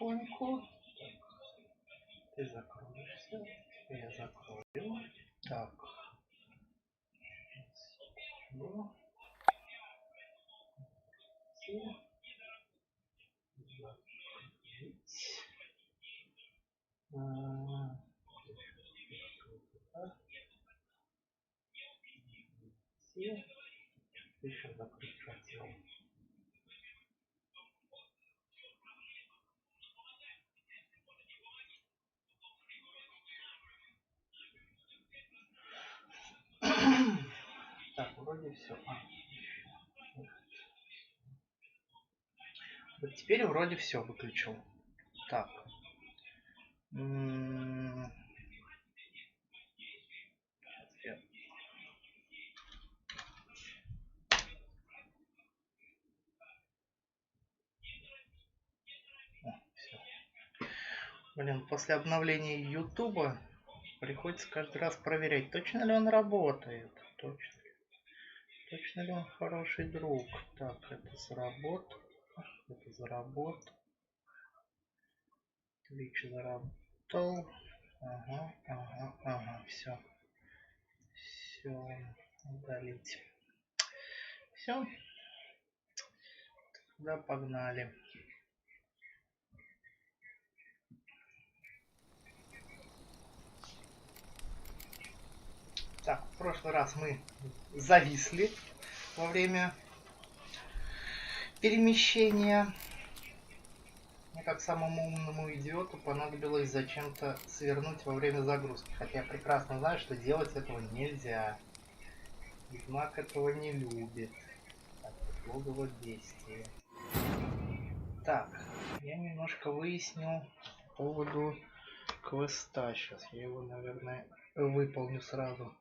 потихоньку. Ты закроешься, я закрою. Так. Еще закрыть хотел. Так, вроде все. Вот теперь вроде все выключил. Так. Блин, после обновления Ютуба приходится каждый раз проверять, точно ли он работает. Точно ли он хороший друг. Так, это заработал. Это заработал. Twitch заработал. Ага, все. Все, удалить. Все. Тогда погнали. Так, в прошлый раз мы зависли во время перемещения. Мне, как самому умному идиоту, понадобилось зачем-то свернуть во время загрузки. Хотя я прекрасно знаю, что делать этого нельзя. Ведьмак этого не любит. Так, логово бестии. Так, я немножко выяснил по поводу квеста. Сейчас я его, наверное, выполню сразу.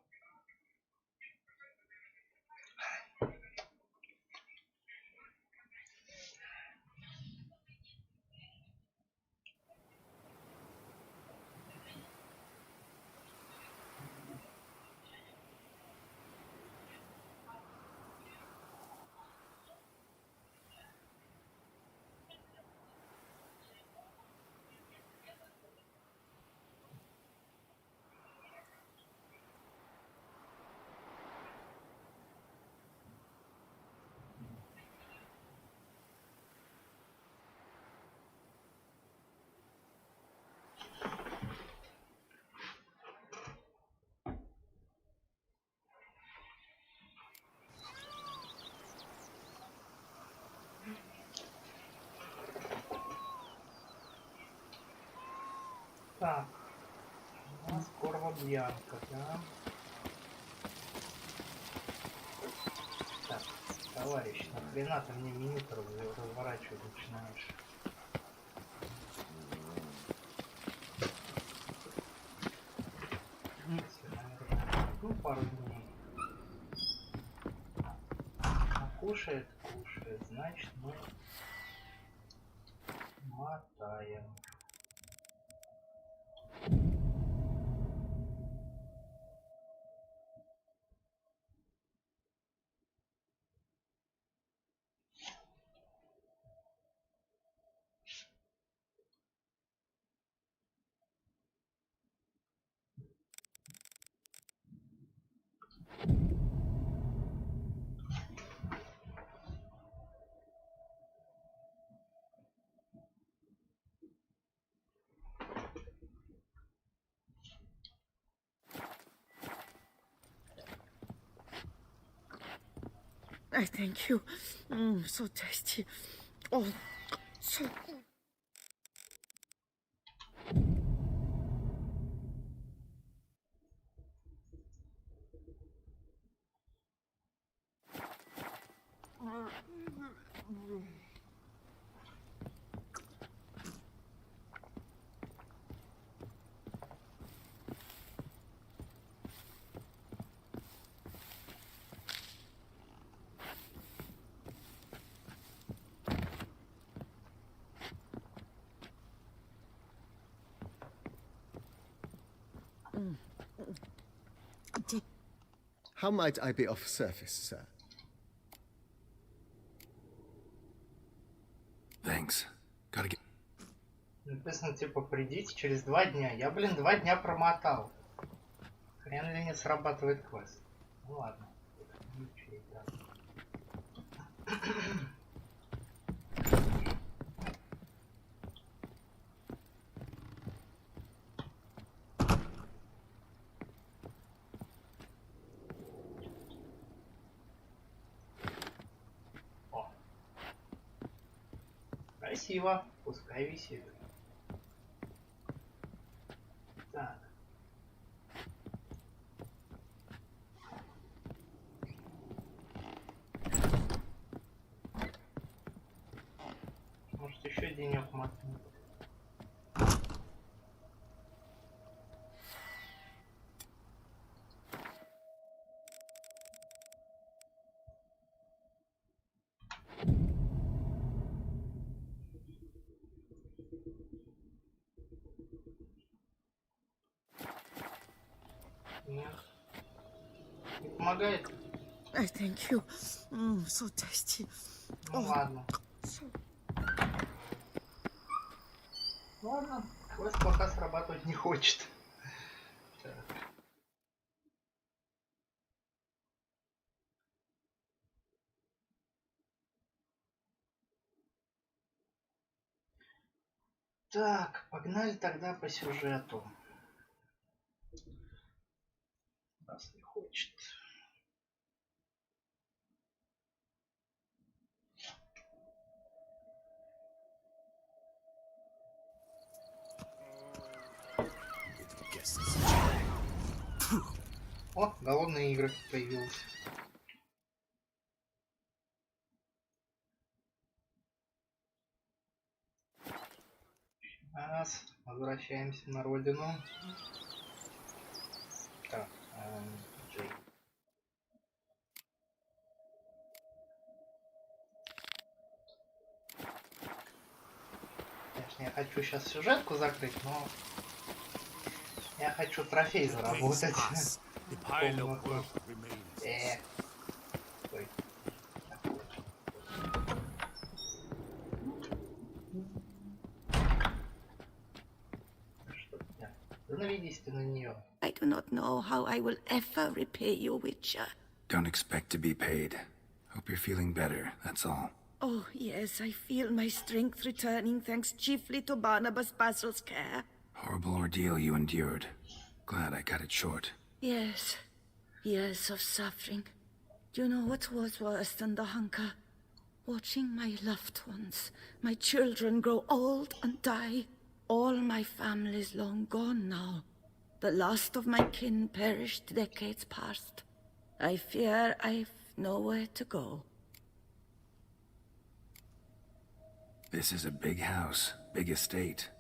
Так, у нас корва бьянка, да? Так, товарищ, нахрена ты мне минуту разворачивать начинаешь? Ну, пару дней. Кушает, значит мы мотаем. I thank you. So tasty. Oh, so good. How might I be of service, sir? Thanks. Gotta get... Написано, типа, придите через 2 дня. Я, блин, 2 дня промотал. Хрен ли не срабатывает квест. Ну ладно. О. Красиво. Пускай висит. Так. Может еще денек мотнуть. Нет. Не помогает? I thank you. So tasty. Ну ладно. So... Ладно. Квест пока срабатывать не хочет. Так. Так, погнали тогда по сюжету. Раз не хочет. О, голодные игры появилась. Раз, возвращаемся на родину. Так, Джей. Конечно, я хочу сейчас сюжетку закрыть, но я хочу трофей заработать. Стой. Наведись ты на нее. I do not know how I will ever repay you, Witcher. Don't expect to be paid. Hope you're feeling better, that's all. Oh, yes, I feel my strength returning thanks chiefly to Barnabas Basil's care. Horrible ordeal you endured. Glad I cut it short. Yes, years of suffering. Do you know what was worse than the hunger? Watching my loved ones, my children grow old and die. All my family's long gone now. The last of my kin perished decades past. I fear I've nowhere to go. This is a big house, big estate.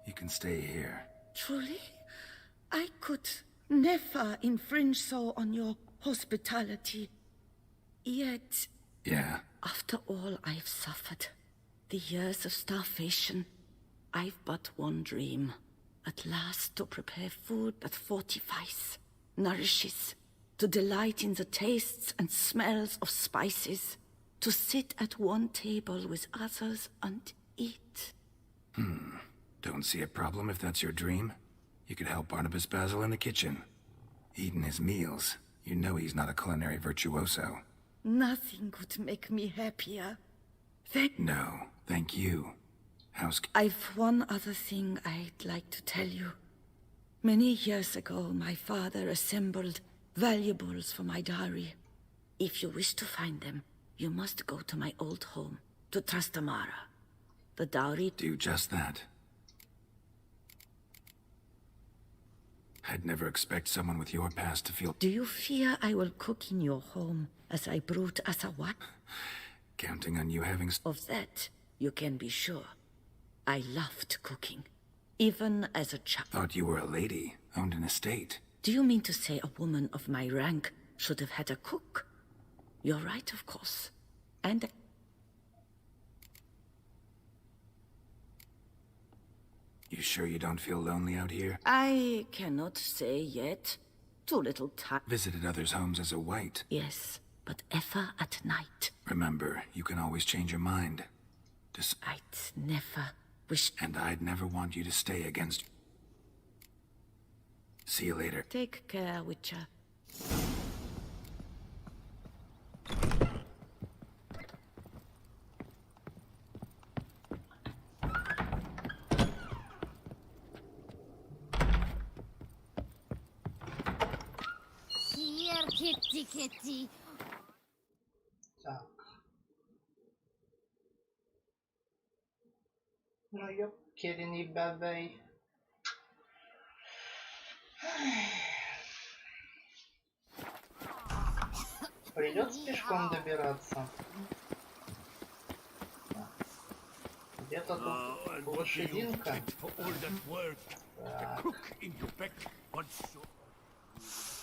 You can stay here. Truly? I could never infringe so on your hospitality. Yet, Yeah, after all I've suffered, the years of starvation, I've but one dream. At last to prepare food that fortifies, nourishes, to delight in the tastes and smells of spices, to sit at one table with others and eat. don't see a problem if that's your dream. You could help Barnabas Basil in the kitchen. Eating his meals. You know he's not a culinary virtuoso. Nothing could make me happier. No, thank you. I've one other thing I'd like to tell you. Many years ago, my father assembled valuables for my dowry. If you wish to find them, you must go to my old home, to Trastamara. The dowry... Do just that. I'd never expect someone with your past to feel... Do you fear I will cook in your home as I brewed as a what? Counting on you having... Of that, you can be sure. I loved cooking, even as a child. Thought you were a lady, owned an estate. Do you mean to say a woman of my rank should have had a cook? You're right, of course. And... You sure you don't feel lonely out here? I cannot say yet. Too little time. Visited others' homes as a white. Yes, but ever at night. Remember, you can always change your mind. I'd never wish. And I'd never want you to stay against... See you later. Take care, Witcher. Here, kitty, kitty. Так. Ну, ёп, Керени бабай. Придется пешком добираться. Где-то тут лошадинка. Так,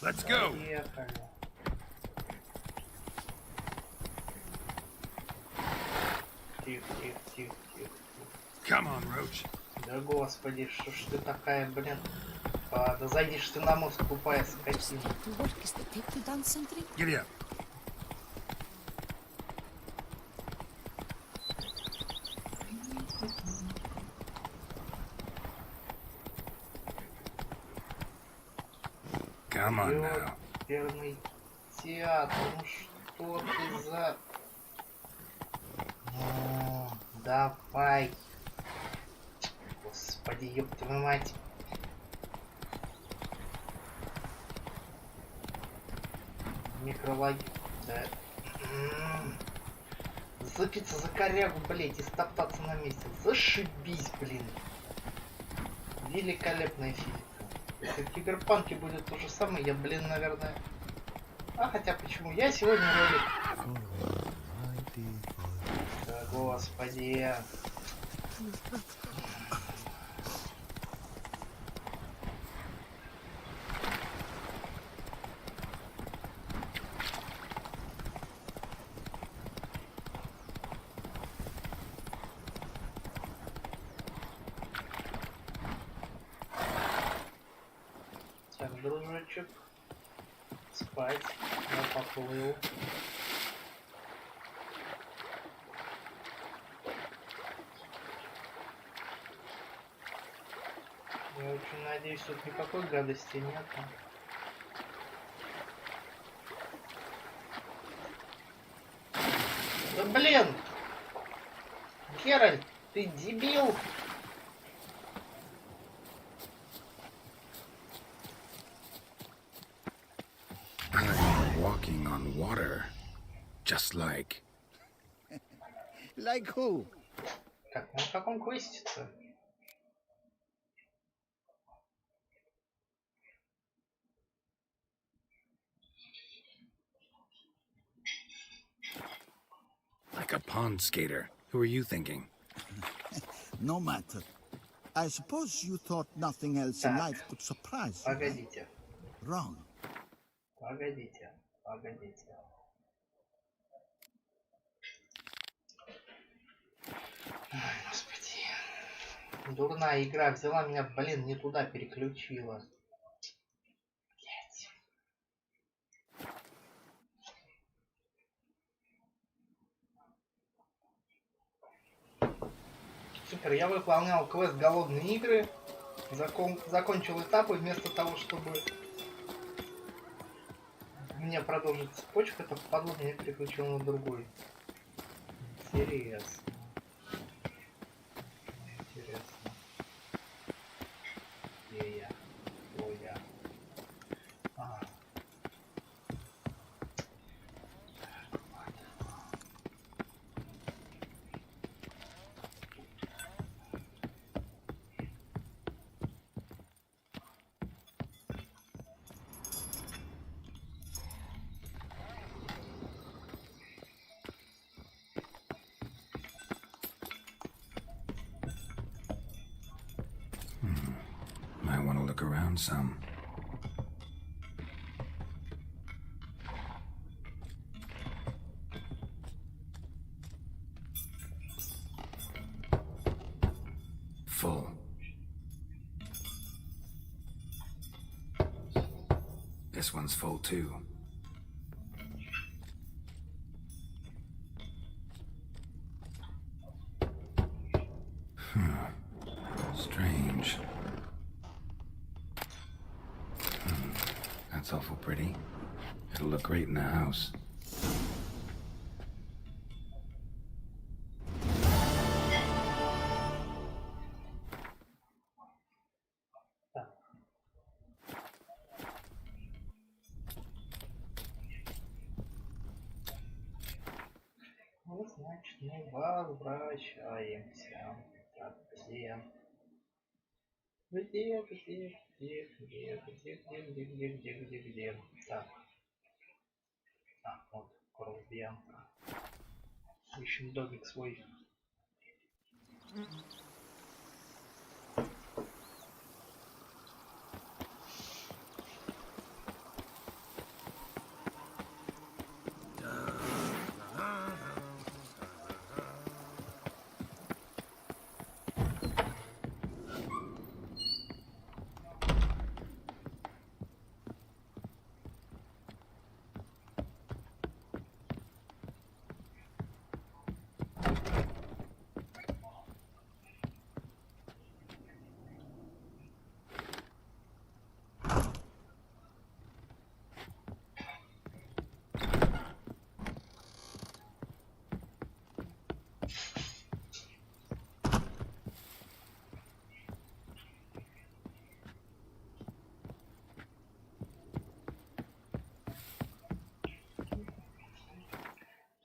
Let's go! поехали. Тихо, тихо, тихо, тихо. Come on, Roach. Да господи, что ж ты такая, блин. Да зайдешь ты на мост, тупая скотина. Giddy up. Come on now. Ёперный театр, ну что ты за... Ну, давай. Господи, ёб твою мать. Микрологи... Да. Зацепиться за корягу, блять, и стоптаться на месте. Зашибись, блин. Великолепная физика. Если в Киберпанке будет то же самое, я, блин, наверное... А хотя почему? Я сегодня ролик... Да, господи. Так, дружочек. Спать. Я поплыл. Я очень надеюсь, тут никакой гадости нет. Да блин! Геральт, ты дебил! I'm walking on water. Just like... Like who? Так, на каком квесте-то? Like a pond skater. Who are you thinking? No matter. I suppose you thought nothing else in life could surprise you. Right? Погодите. Wrong. Погодите. Погодите. Ой, господи. Дурная игра взяла меня, блин, не туда переключила. Блять. Супер, я выполнял квест «Голодные игры», закончил этап, и вместо того, чтобы мне продолжить цепочку, это падла меня переключил на другой. Интересно. Интересно. Где я? Кто я? Ага. Might want to look around some. Full. This one's full too. strange. That's awful pretty. It'll look great in the house. Ну, значит, мы возвращаемся. Так, где? Где? Так. А, вот, Корубьянка. Ищем домик свой.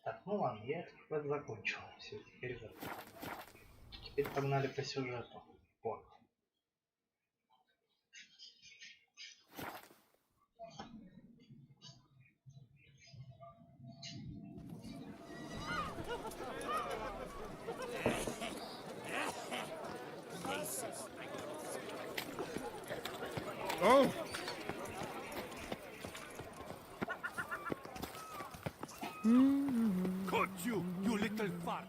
Так, ну ладно, я этот квест закончил. Все, теперь погнали по сюжету. Вот. Oh! Could you little fart?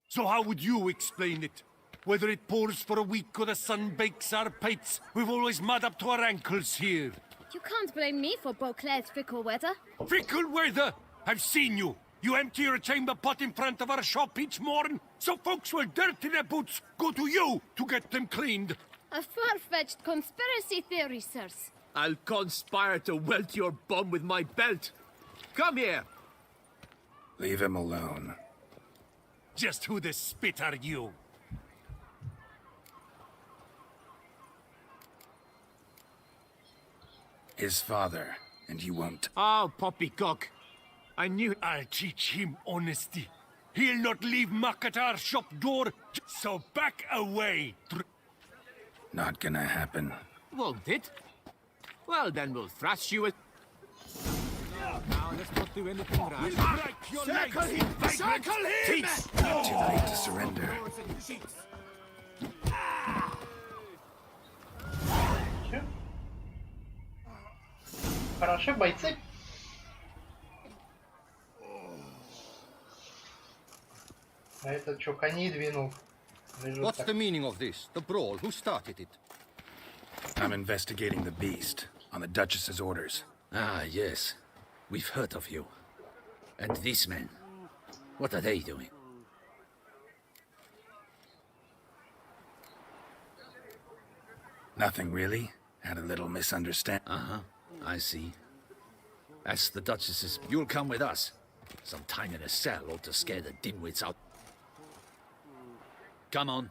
So how would you explain it? Whether it pours for a week or the sun bakes our pipes, we've always mud up to our ankles here. You can't blame me for Beauclair's fickle weather. Fickle weather! I've seen you. You empty your chamber pot in front of our shop each morn, so folks will dirty their boots go to you to get them cleaned. A far-fetched conspiracy theory, sirs. I'll conspire to welt your bum with my belt. Come here. Leave him alone. Just who the spit are you? His father, and you won't. Oh, poppycock. I knew... I'll teach him honesty. He'll not leave muck at our shop door, so back away. Not gonna happen. Won't it? Well, then we'll thrash you with... Now, let's not do anything rash. Break your legs! Circle him! Too late to surrender. Хороши бойцы. А этот что, коней двинул? What's the meaning of this? The brawl? Who started it? I'm investigating the beast, on the Duchess's orders. Ah, yes. We've heard of you. And these men, what are they doing? Nothing really. Had a little misunderstanding. Uh-huh, I see. As the Duchess's, you'll come with us. Some time in a cell ought to scare the dimwits out. Come on.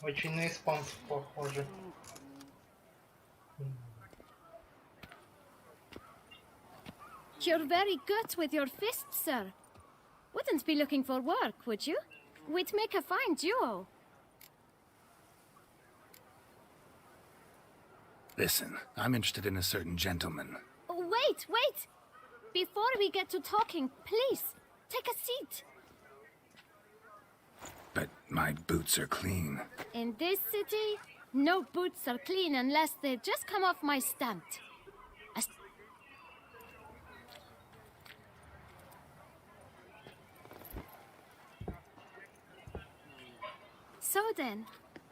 Очень на испанцев похоже. You're very good with your fists, sir. Wouldn't be looking for work, would you? We'd make a fine duo. Listen, I'm interested in a certain gentleman. Oh, wait! Before we get to talking, please, take a seat. But my boots are clean. In this city, no boots are clean unless they just come off my stamp. So then,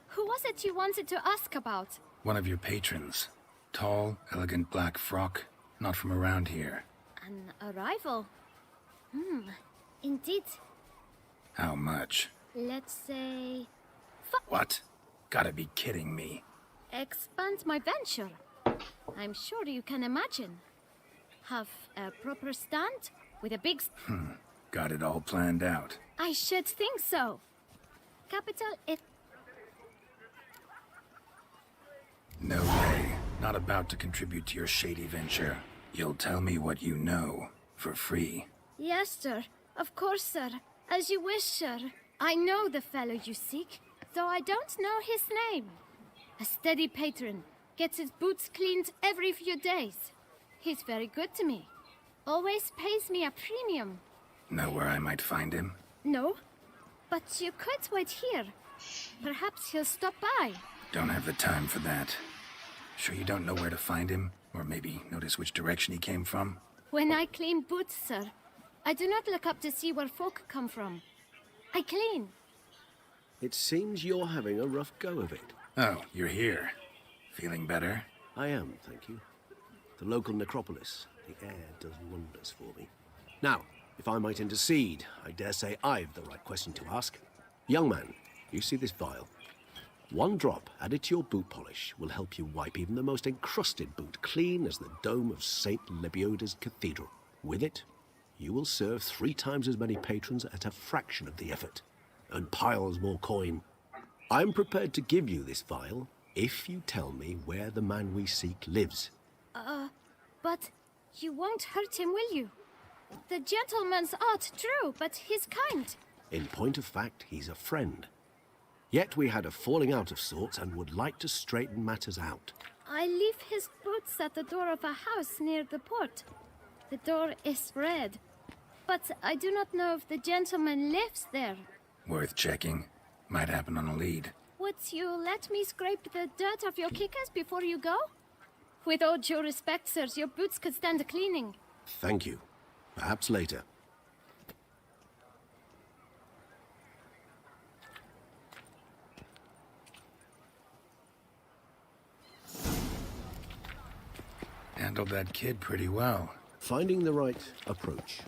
who was it you wanted to ask about? One of your patrons. Tall, elegant black frock. Not from around here. An arrival? Indeed. How much? let's say... What? Gotta be kidding me. expand my venture. I'm sure you can imagine. Have a proper stand with a big... Got it all planned out. I should think so. Capital it... No way. Not about to contribute to your shady venture. You'll tell me what you know, for free. Yes, sir. Of course, sir. As you wish, sir. I know the fellow you seek, though I don't know his name. A steady patron. Gets his boots cleaned every few days. He's very good to me. Always pays me a premium. Know where I might find him? No, but you could wait here. Perhaps he'll stop by. Don't have the time for that. Sure you don't know where to find him? Or maybe notice which direction he came from? When I clean boots, sir, I do not look up to see where folk come from. I clean. It seems you're having a rough go of it. Oh, you're here. Feeling better? I am, thank you. The local necropolis. The air does wonders for me. Now, if I might intercede, I dare say I've the right question to ask. Young man, you see this vial? One drop added to your boot polish will help you wipe even the most encrusted boot clean as the dome of St. Lebioda's cathedral. With it, you will serve 3 times as many patrons at a fraction of the effort, and piles more coin. I'm prepared to give you this vial if you tell me where the man we seek lives. But you won't hurt him, will you? The gentleman's odd, true, but he's kind. In point of fact, he's a friend. Yet we had a falling out of sorts and would like to straighten matters out. I leave his boots at the door of a house near the port. The door is red, but I do not know if the gentleman lives there. Worth checking. Might happen on a lead. Would you let me scrape the dirt off your kickers before you go? With all due respect, sirs, your boots could stand a cleaning. Thank you. Perhaps later. Handled that kid pretty well. Finding the right approach.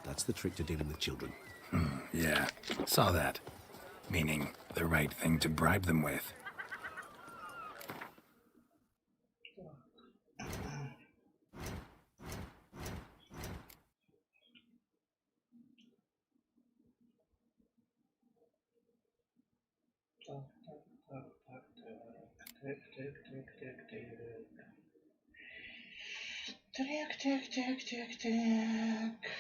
That's the trick to dealing with children. Yeah, saw that. Meaning, the right thing to bribe them with. Так.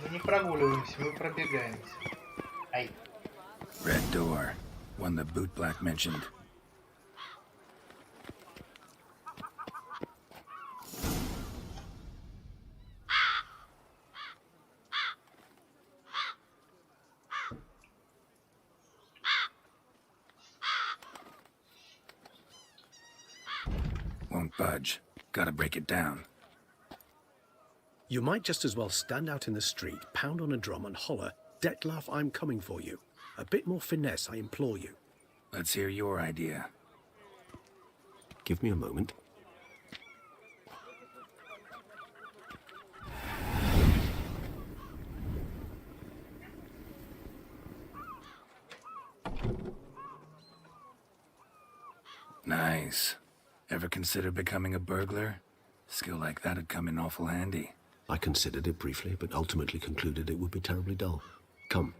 Мы не прогуливаемся, мы пробегаемся. Ай. Red door. One the boot black mentioned. Won't budge. Gotta break it down. You might just as well stand out in the street, pound on a drum and holler, "Detlef, I'm coming for you." A bit more finesse, I implore you. Let's hear your idea. Give me a moment. Nice. Ever consider becoming a burglar? Skill like that'd come in awful handy. I considered it briefly, but ultimately concluded it would be terribly dull. Come.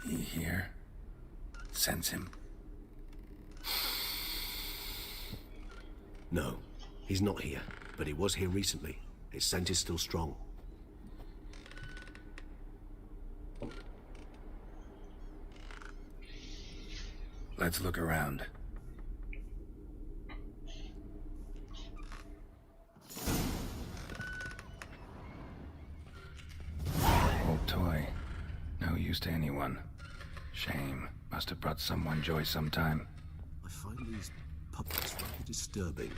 He here? Sense him? No, he's not here, but he was here recently. His scent is still strong. Let's look around. Old toy. No use to anyone. Shame. Must have brought someone joy sometime. I find these puppets rather disturbing.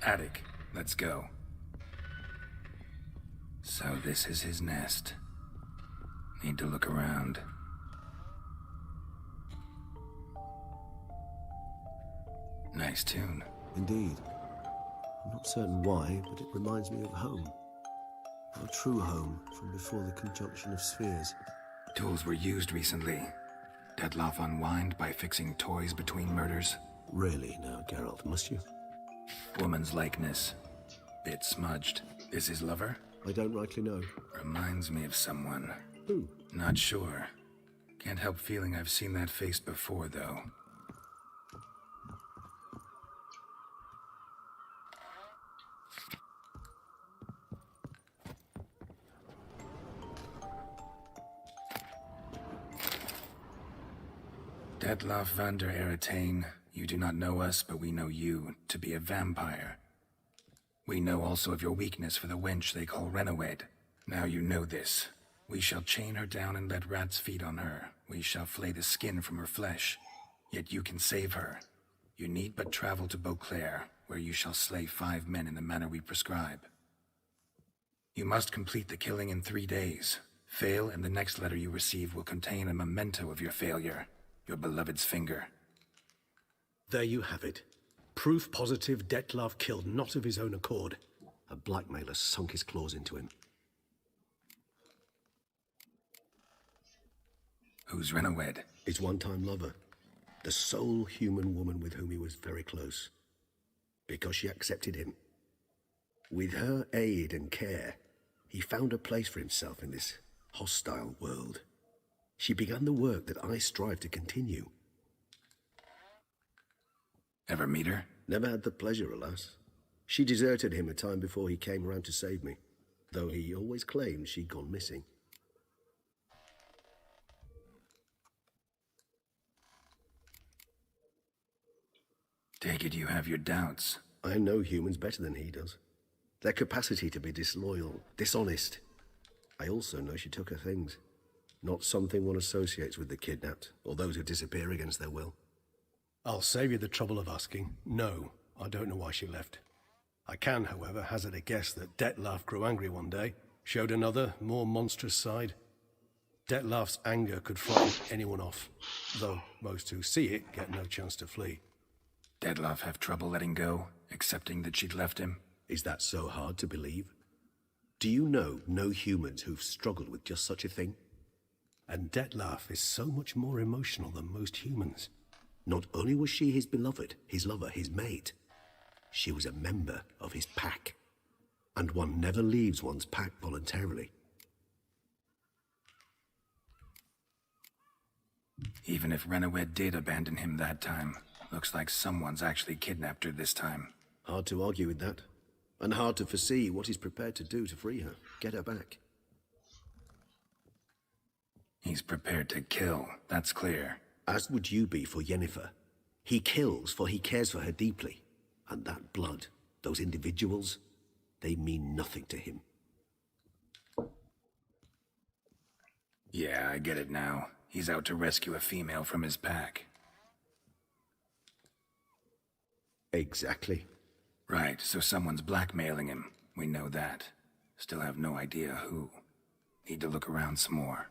Attic. Let's go. So this is his nest. Need to look around. Nice tune. Indeed. I'm not certain why, but it reminds me of home. Of a true home from before the conjunction of spheres. Tools were used recently. Detloff unwind by fixing toys between murders. Really now, Geralt, must you? Woman's likeness. Bit smudged. Is his lover? I don't rightly know. Reminds me of someone. Who? Not sure. Can't help feeling I've seen that face before, though. Detloff van der Eretain, you do not know us, but we know you to be a vampire. We know also of your weakness for the wench they call Renawed. Now you know this. We shall chain her down and let rats feed on her. We shall flay the skin from her flesh. Yet you can save her. You need but travel to Beauclair, where you shall slay 5 men in the manner we prescribe. You must complete the killing in 3 days. Fail, and the next letter you receive will contain a memento of your failure. Your beloved's finger. There you have it. Proof positive Detlaff killed not of his own accord. A blackmailer sunk his claws into him. Who's Renawed? His one-time lover. The sole human woman with whom he was very close. Because she accepted him. With her aid and care, he found a place for himself in this hostile world. She began the work that I strive to continue. Ever meet her? Never had the pleasure, alas. She deserted him a time before he came around to save me, though he always claimed she'd gone missing. Take it you have your doubts. I know humans better than he does. Their capacity to be disloyal, dishonest. I also know she took her things. Not something one associates with the kidnapped, or those who disappear against their will. I'll save you the trouble of asking. No, I don't know why she left. I can, however, hazard a guess that Detlaff grew angry one day, showed another, more monstrous side. Detlaff's anger could frighten anyone off, though most who see it get no chance to flee. Detlaff have trouble letting go, accepting that she'd left him? Is that so hard to believe? Do you know no humans who've struggled with just such a thing? And Detlaff is so much more emotional than most humans. Not only was she his beloved, his lover, his mate, she was a member of his pack. And one never leaves one's pack voluntarily. Even if Renawed did abandon him that time, looks like someone's actually kidnapped her this time. Hard to argue with that. And hard to foresee what he's prepared to do to free her, get her back. He's prepared to kill, that's clear. As would you be for Yennefer. He kills for he cares for her deeply. And that blood, those individuals, they mean nothing to him. Yeah, I get it now. He's out to rescue a female from his pack. Exactly. Right, so someone's blackmailing him. We know that. Still have no idea who. Need to look around some more.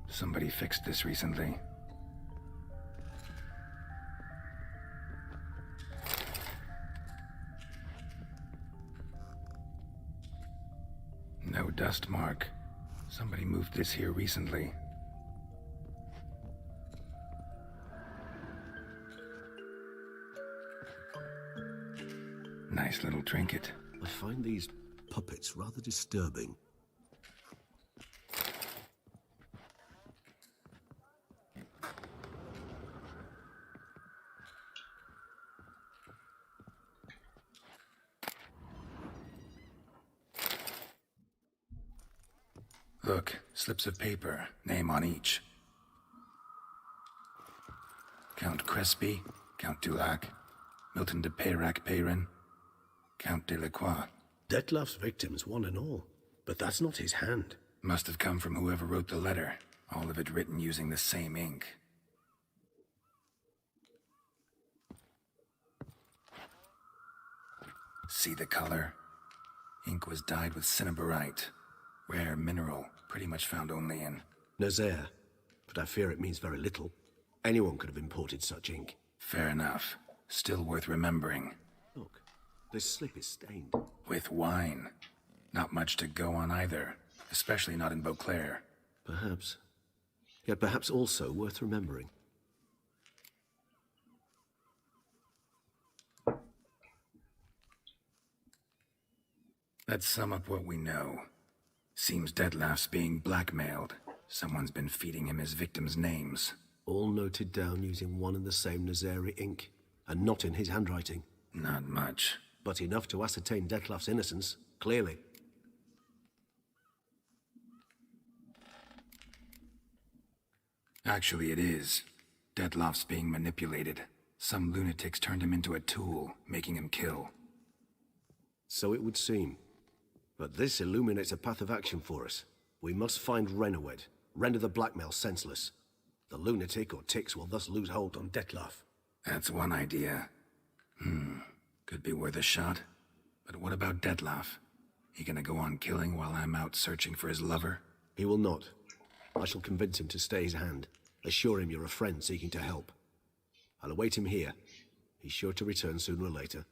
Somebody fixed this recently. No dust mark. Somebody moved this here recently. Nice little trinket. I find these puppets rather disturbing. Look, slips of paper, name on each. Count Crespi, Count Dulac, Milton de Peyrac-Peyrin, Count Delacroix. Detlef's victims, one and all. But that's not his hand. Must have come from whoever wrote the letter. All of it written using the same ink. See the color? Ink was dyed with cinnabarite. Rare mineral, pretty much found only in Nazaire, but I fear it means very little. Anyone could have imported such ink. Fair enough. Still worth remembering. Look, this slip is stained. With wine. Not much to go on either, especially not in Beauclair. Perhaps. Yet perhaps also worth remembering. Let's sum up what we know. Seems Detlef's being blackmailed. Someone's been feeding him his victims' names. All noted down using one and the same Nazaire ink, and not in his handwriting. Not much. But enough to ascertain Detlef's innocence, clearly. Actually, it is. Detlef's being manipulated. Some lunatics turned him into a tool, making him kill. So it would seem. But this illuminates a path of action for us. We must find Renowed, render the blackmail senseless. The lunatic or ticks will thus lose hold on Detlef. That's one idea. Could be worth a shot. But what about Detlef? He gonna go on killing while I'm out searching for his lover? He will not. I shall convince him to stay his hand. Assure him you're a friend seeking to help. I'll await him here. He's sure to return sooner or later.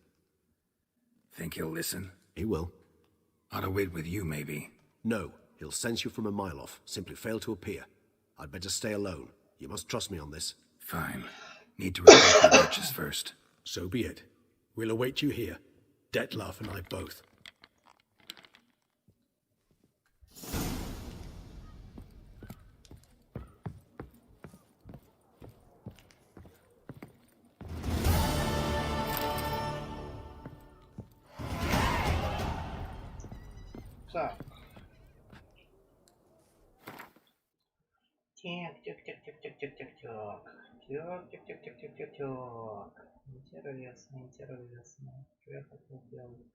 Think he'll listen? He will. Ought to wait with you, maybe. No, he'll sense you from a mile off. Simply fail to appear. I'd better stay alone. You must trust me on this. Fine. Need to report the Duchess first. So be it. We'll await you here. Detlef and I both. Так. Так. Интересно, интересно. Что я хотел делать?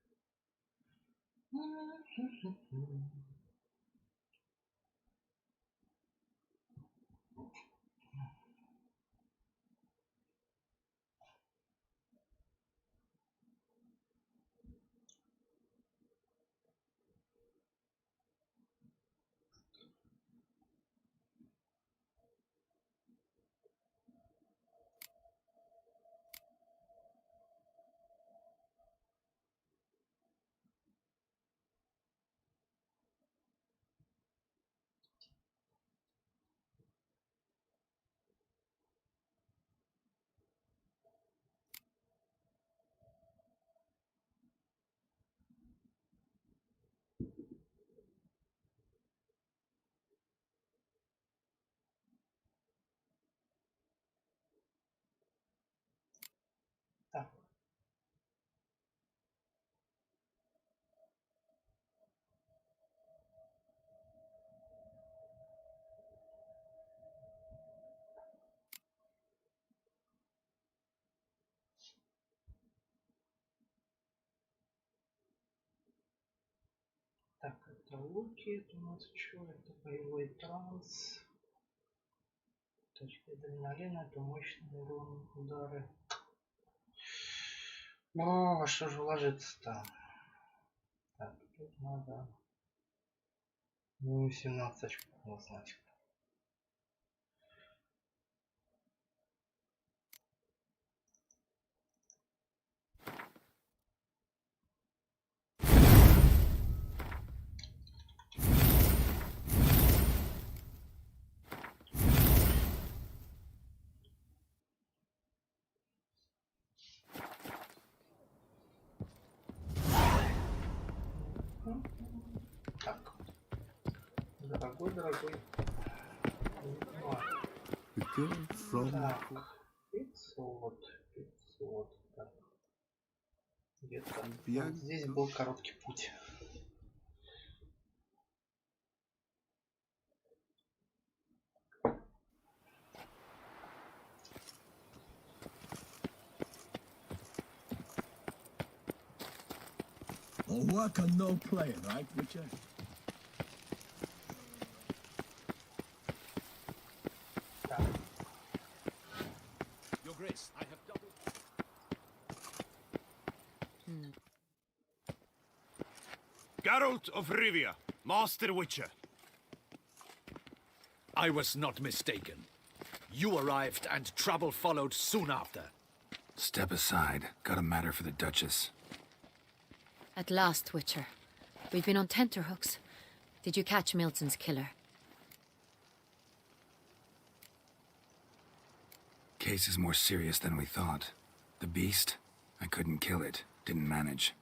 Так. Так, это луки, это у нас что? Это боевой транс. Точка адреналина, это мощные удары. О, во что же вложиться-то? Так, тут надо... Ну, 17 очков, ну, значит. Дорогой, дорогой. The girl from... Так, 500. Так. Где-то вот здесь был короткий путь. All work and no play, right, Witcher? Your Grace, I have double... Geralt of Rivia, Master Witcher. I was not mistaken. You arrived and trouble followed soon after. Step aside. Got a matter for the Duchess. At last, Witcher. We've been on tenterhooks. Did you catch Milton's killer? Case is more serious than we thought. The beast? I couldn't kill it. Didn't manage.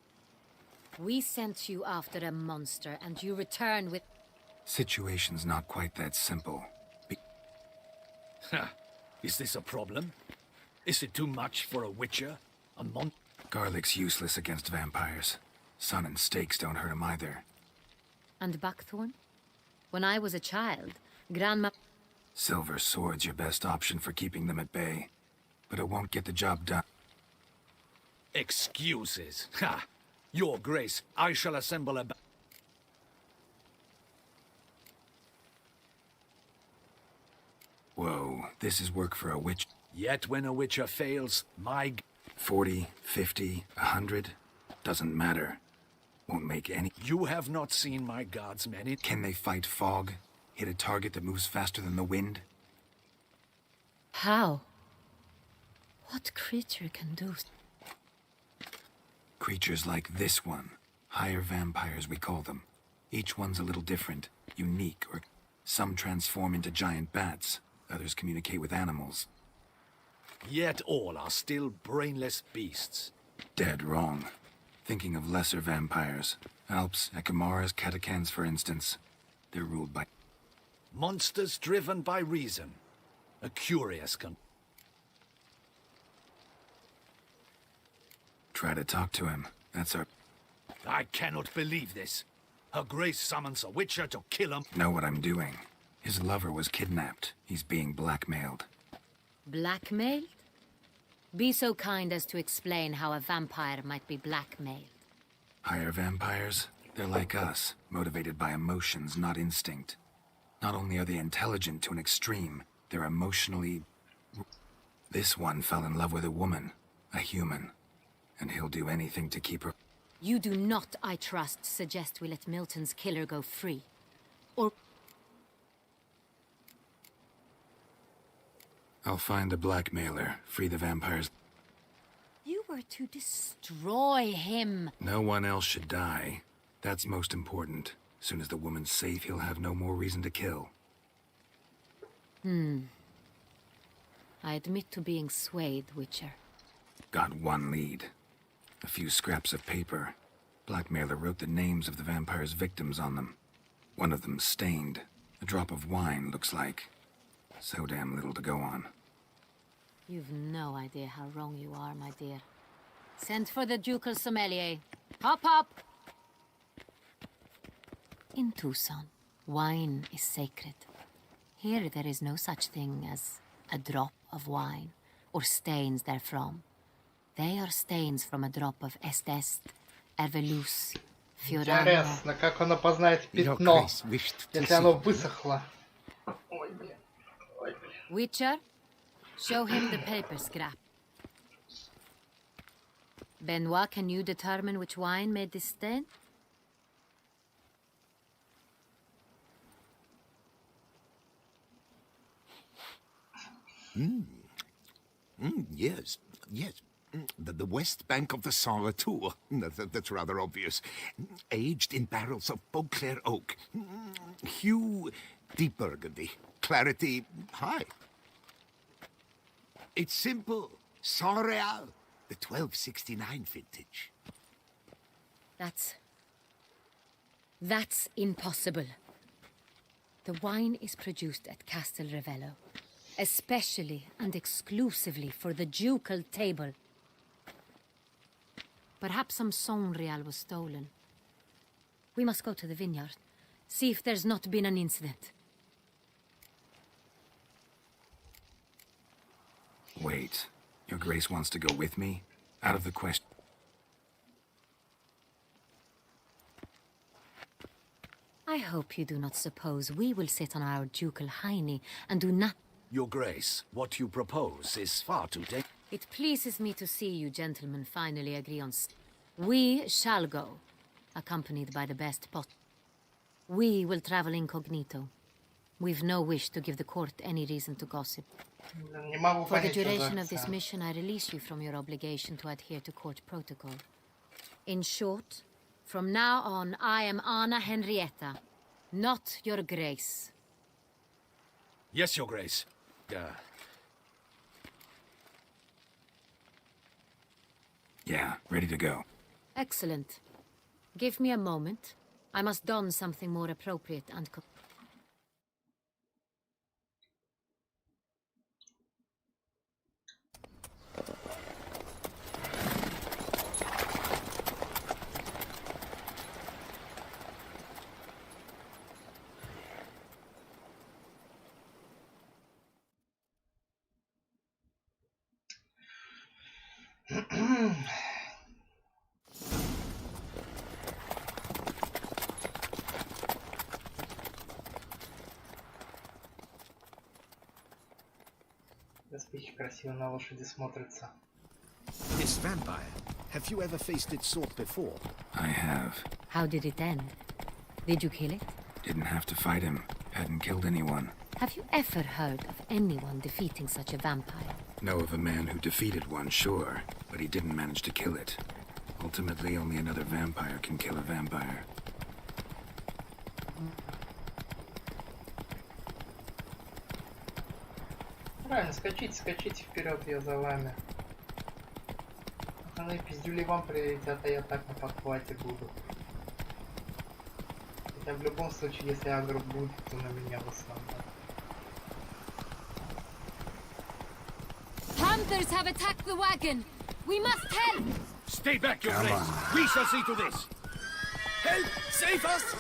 We sent you after a monster, and you return with... Situation's not quite that simple. Is this a problem? Is it too much for a Witcher? A Garlic's useless against vampires. Sun and stakes don't hurt him either. And Buckthorn? When I was a child, Grandma... Silver sword's your best option for keeping them at bay. But it won't get the job done. Excuses. Ha! Your Grace, I shall assemble a... Whoa, this is work for a witch. Yet when a Witcher fails, my... 40, 50, 100, doesn't matter. Won't make any... You have not seen my gods many... Can they fight fog? Hit a target that moves faster than the wind? How? What creature can do... Creatures like this one. Higher vampires, we call them. Each one's a little different, unique, or... Some transform into giant bats. Others communicate with animals. Yet all are still brainless beasts. Dead wrong. Thinking of lesser vampires. Alps, Ekamaras, Catacans, for instance. They're ruled by... Monsters driven by reason. A curious Try to talk to him. That's our... I cannot believe this. Her Grace summons a Witcher to kill him. Know what I'm doing. His lover was kidnapped. He's being blackmailed. Blackmailed? Be so kind as to explain how a vampire might be blackmailed. Higher vampires? They're like us, motivated by emotions, not instinct. Not only are they intelligent to an extreme, they're emotionally... This one fell in love with a woman, a human, and he'll do anything to keep her... You do not, I trust, suggest we let Milton's killer go free. Or... I'll find the blackmailer, free the vampires. You were to destroy him. No one else should die. That's most important. Soon as the woman's safe, he'll have no more reason to kill. I admit to being swayed, Witcher. Got one lead. A few scraps of paper. Blackmailer wrote the names of the vampire's victims on them. One of them stained. A drop of wine, looks like. So damn little to go on. You've no idea how wrong you are, my dear. Send for the ducal sommelier. Hop, hop! In Tucson, wine is sacred. Here there is no such thing as a drop of wine, or stains therefrom. They are stains from a drop of Estest, Ervelus, Fiorano... Интересно, как он опознает пятно, если оно высохло. Ой, блин. Ой, блин. Witcher, show him the paper scrap. Benoit, can you determine which wine made this stain? Yes. The west bank of the Saar too. That's rather obvious. Aged in barrels of Beauclair oak. Hue, deep burgundy. Clarity, high. It's simple. Saint-Réal, the 1269 vintage. That's impossible. The wine is produced at Castel Ravello, especially and exclusively for the ducal table. Perhaps some Sonreal was stolen. We must go to the vineyard, see if there's not been an incident. Wait, Your Grace wants to go with me? Out of the question. I hope you do not suppose we will sit on our ducal hiney and do not... Your Grace, what you propose is far too It pleases me to see you gentlemen finally agree on... We shall go, accompanied by the best pot. We will travel incognito. We've no wish to give the court any reason to gossip. For the duration of this mission, I release you from your obligation to adhere to court protocol. In short, from now on, I am Anna Henrietta, not Your Grace. Yes, Your Grace. Yeah, ready to go. Excellent. Give me a moment. I must don something more appropriate and... Доспехи красиво на лошади смотрятся. This vampire, have you ever faced its sort before? I have. How did it end? Did you kill it? Didn't have to fight him. Hadn't killed anyone. Have you ever heard of anyone defeating such a vampire? Know of a man who defeated one, sure, but he didn't manage to kill it. Ultimately, only another vampire can kill a vampire. Правильно, скачите вперед, я за вами. Основные пиздюли вам прилетят, а я так на подхвате буду. Хотя в любом случае, если агро будет, то на меня в основном. Panthers have attacked the wagon. We must help. Stay back, Your Grace. We shall see to this. Help! Save us!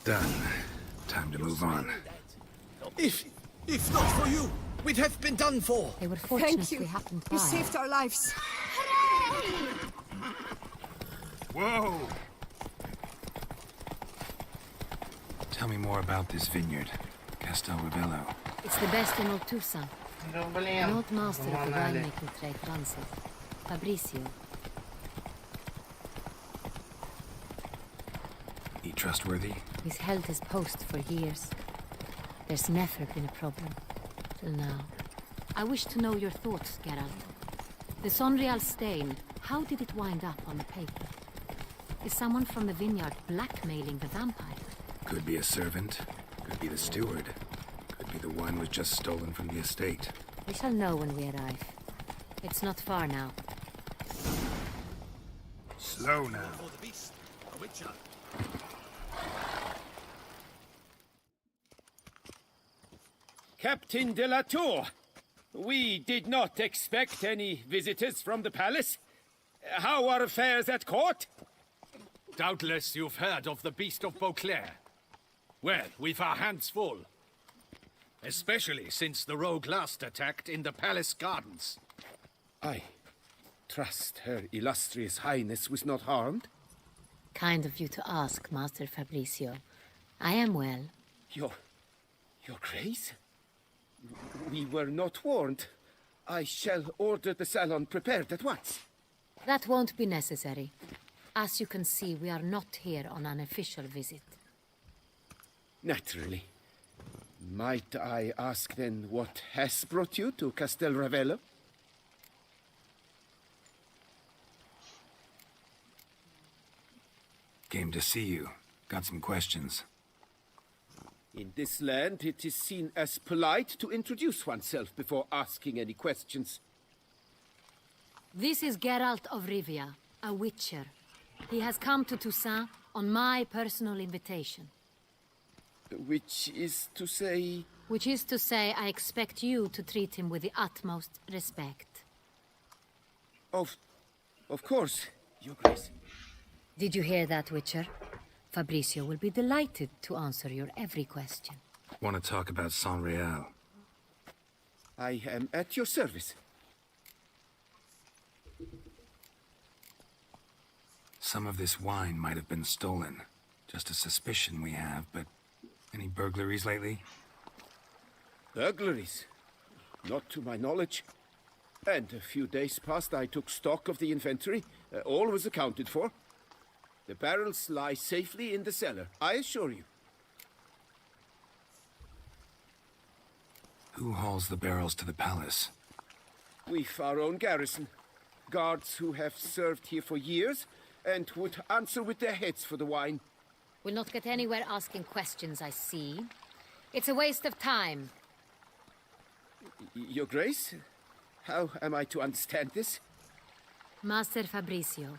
Done. Time to move on. If not for you, we'd have been done for. They were fortunate we happened by. You saved our lives. Whoa! Tell me more about this vineyard, Castel Ravello. It's the best in Oltusa. Да An блин, old master of the заманали. winemaking trade runs it. Fabrizio. He trustworthy? He's held his post for years. There's never been a problem. Till now. I wish to know your thoughts, Geralt. The Sonreal stain, how did it wind up on the paper? Is someone from the vineyard blackmailing the vampire? Could be a servant, could be the steward, could be the one was just stolen from the estate. We shall know when we arrive. It's not far now. Slow now. Captain de la Tour, we did not expect any visitors from the palace. How are affairs at court? Doubtless you've heard of the Beast of Beauclair. Well, we've our hands full. Especially since the rogue last attacked in the palace gardens. I trust Her Illustrious Highness was not harmed. Kind of you to ask, Master Fabrizio. I am well. Your Grace? We were not warned. I shall order the salon prepared at once. That won't be necessary. As you can see, we are not here on an official visit. Naturally. Might I ask then what has brought you to Castel Ravello? Came to see you. Got some questions. In this land, it is seen as polite to introduce oneself before asking any questions. This is Geralt of Rivia, a witcher. He has come to Toussaint on my personal invitation. Which is to say... Which is to say, I expect you to treat him with the utmost respect. Of course, Your Grace. Did you hear that, Witcher? Fabricio will be delighted to answer your every question. Want to talk about San Real? I am at your service. Some of this wine might have been stolen. Just a suspicion we have, but any burglaries lately? Burglaries? Not to my knowledge. And a few days past I took stock of the inventory. All was accounted for. The barrels lie safely in the cellar, I assure you. Who hauls the barrels to the palace? We've our own garrison. Guards who have served here for years and would answer with their heads for the wine. We'll not get anywhere asking questions, I see. It's a waste of time. Your Grace? How am I to understand this? Master Fabricio,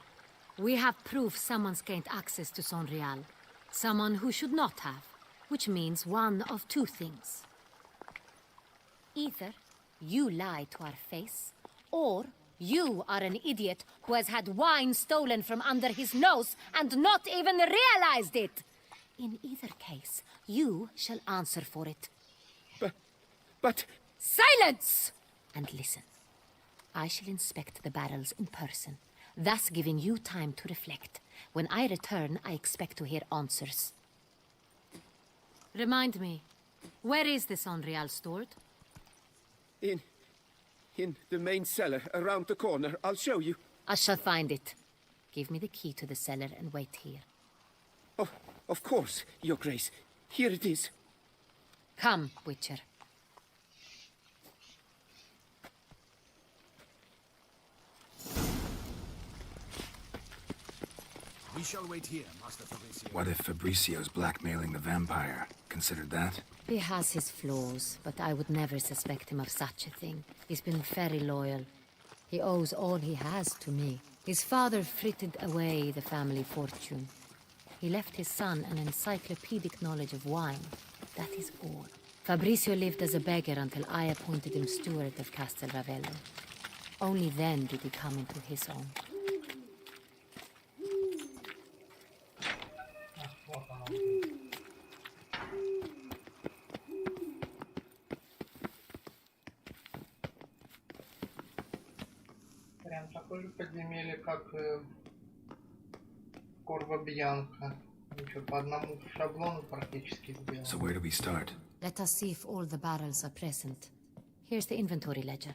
we have proof someone's gained access to San Real. Someone who should not have, which means one of two things. Either you lie to our face, or you are an idiot who has had wine stolen from under his nose and not even realized it. In either case, you shall answer for it. But... Silence! And listen. I shall inspect the barrels in person, thus giving you time to reflect. When I return, I expect to hear answers. Remind me, where is the San Real stored? In the main cellar, around the corner. I'll show you. I shall find it. Give me the key to the cellar and wait here. Oh, of course, Your Grace. Here it is. Come, Witcher. We shall wait here, Master Fabricio. What if Fabricio's blackmailing the vampire? Considered that? He has his flaws, but I would never suspect him of such a thing. He's been very loyal. He owes all he has to me. His father frittered away the family fortune. He left his son an encyclopedic knowledge of wine. That is all. Fabricio lived as a beggar until I appointed him steward of Castel Ravello. Only then did he come into his own. Прям такое же подземелье, как Корва Бьянка. Ничего, по одному шаблону практически сделано. So where do we start? Let us see if all the barrels are present. Here's the inventory ledger.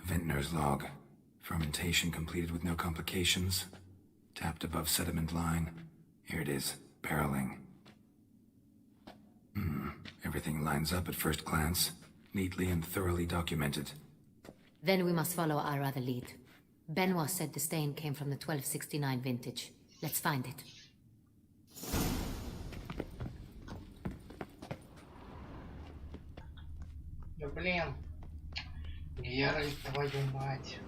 Vintner's log. Fermentation completed with no complications. Tapped above sediment line. Here it is. Barreling. Everything lines up at first glance. Neatly and thoroughly documented. Then we must follow our other lead. Benoit said the stain came from the 1269 vintage. Let's find it. Да блин. Ярость, твою мать.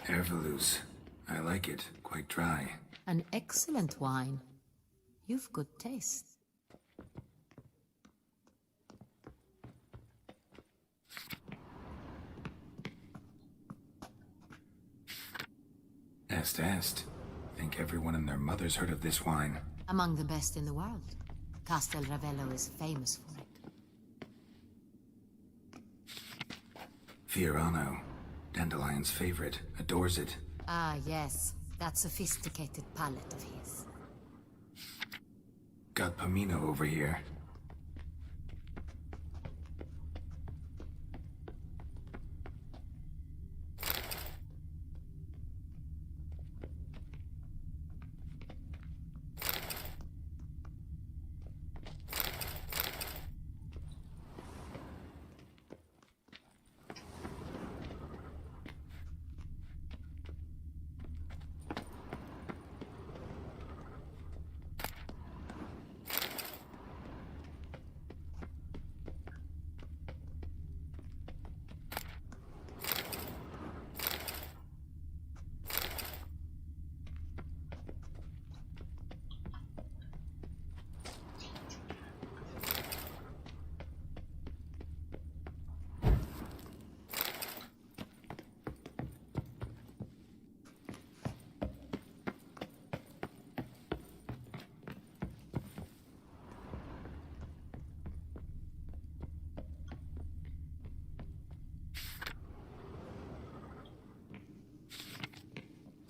Hervelous. I like it. Quite dry. An excellent wine. You've good taste. Est. Think everyone and their mother's heard of this wine. Among the best in the world. Castel Ravello is famous for it. Fiorano. Dandelion's favorite. Adores it. Ah, yes. That sophisticated palate of his. Got Pomino over here.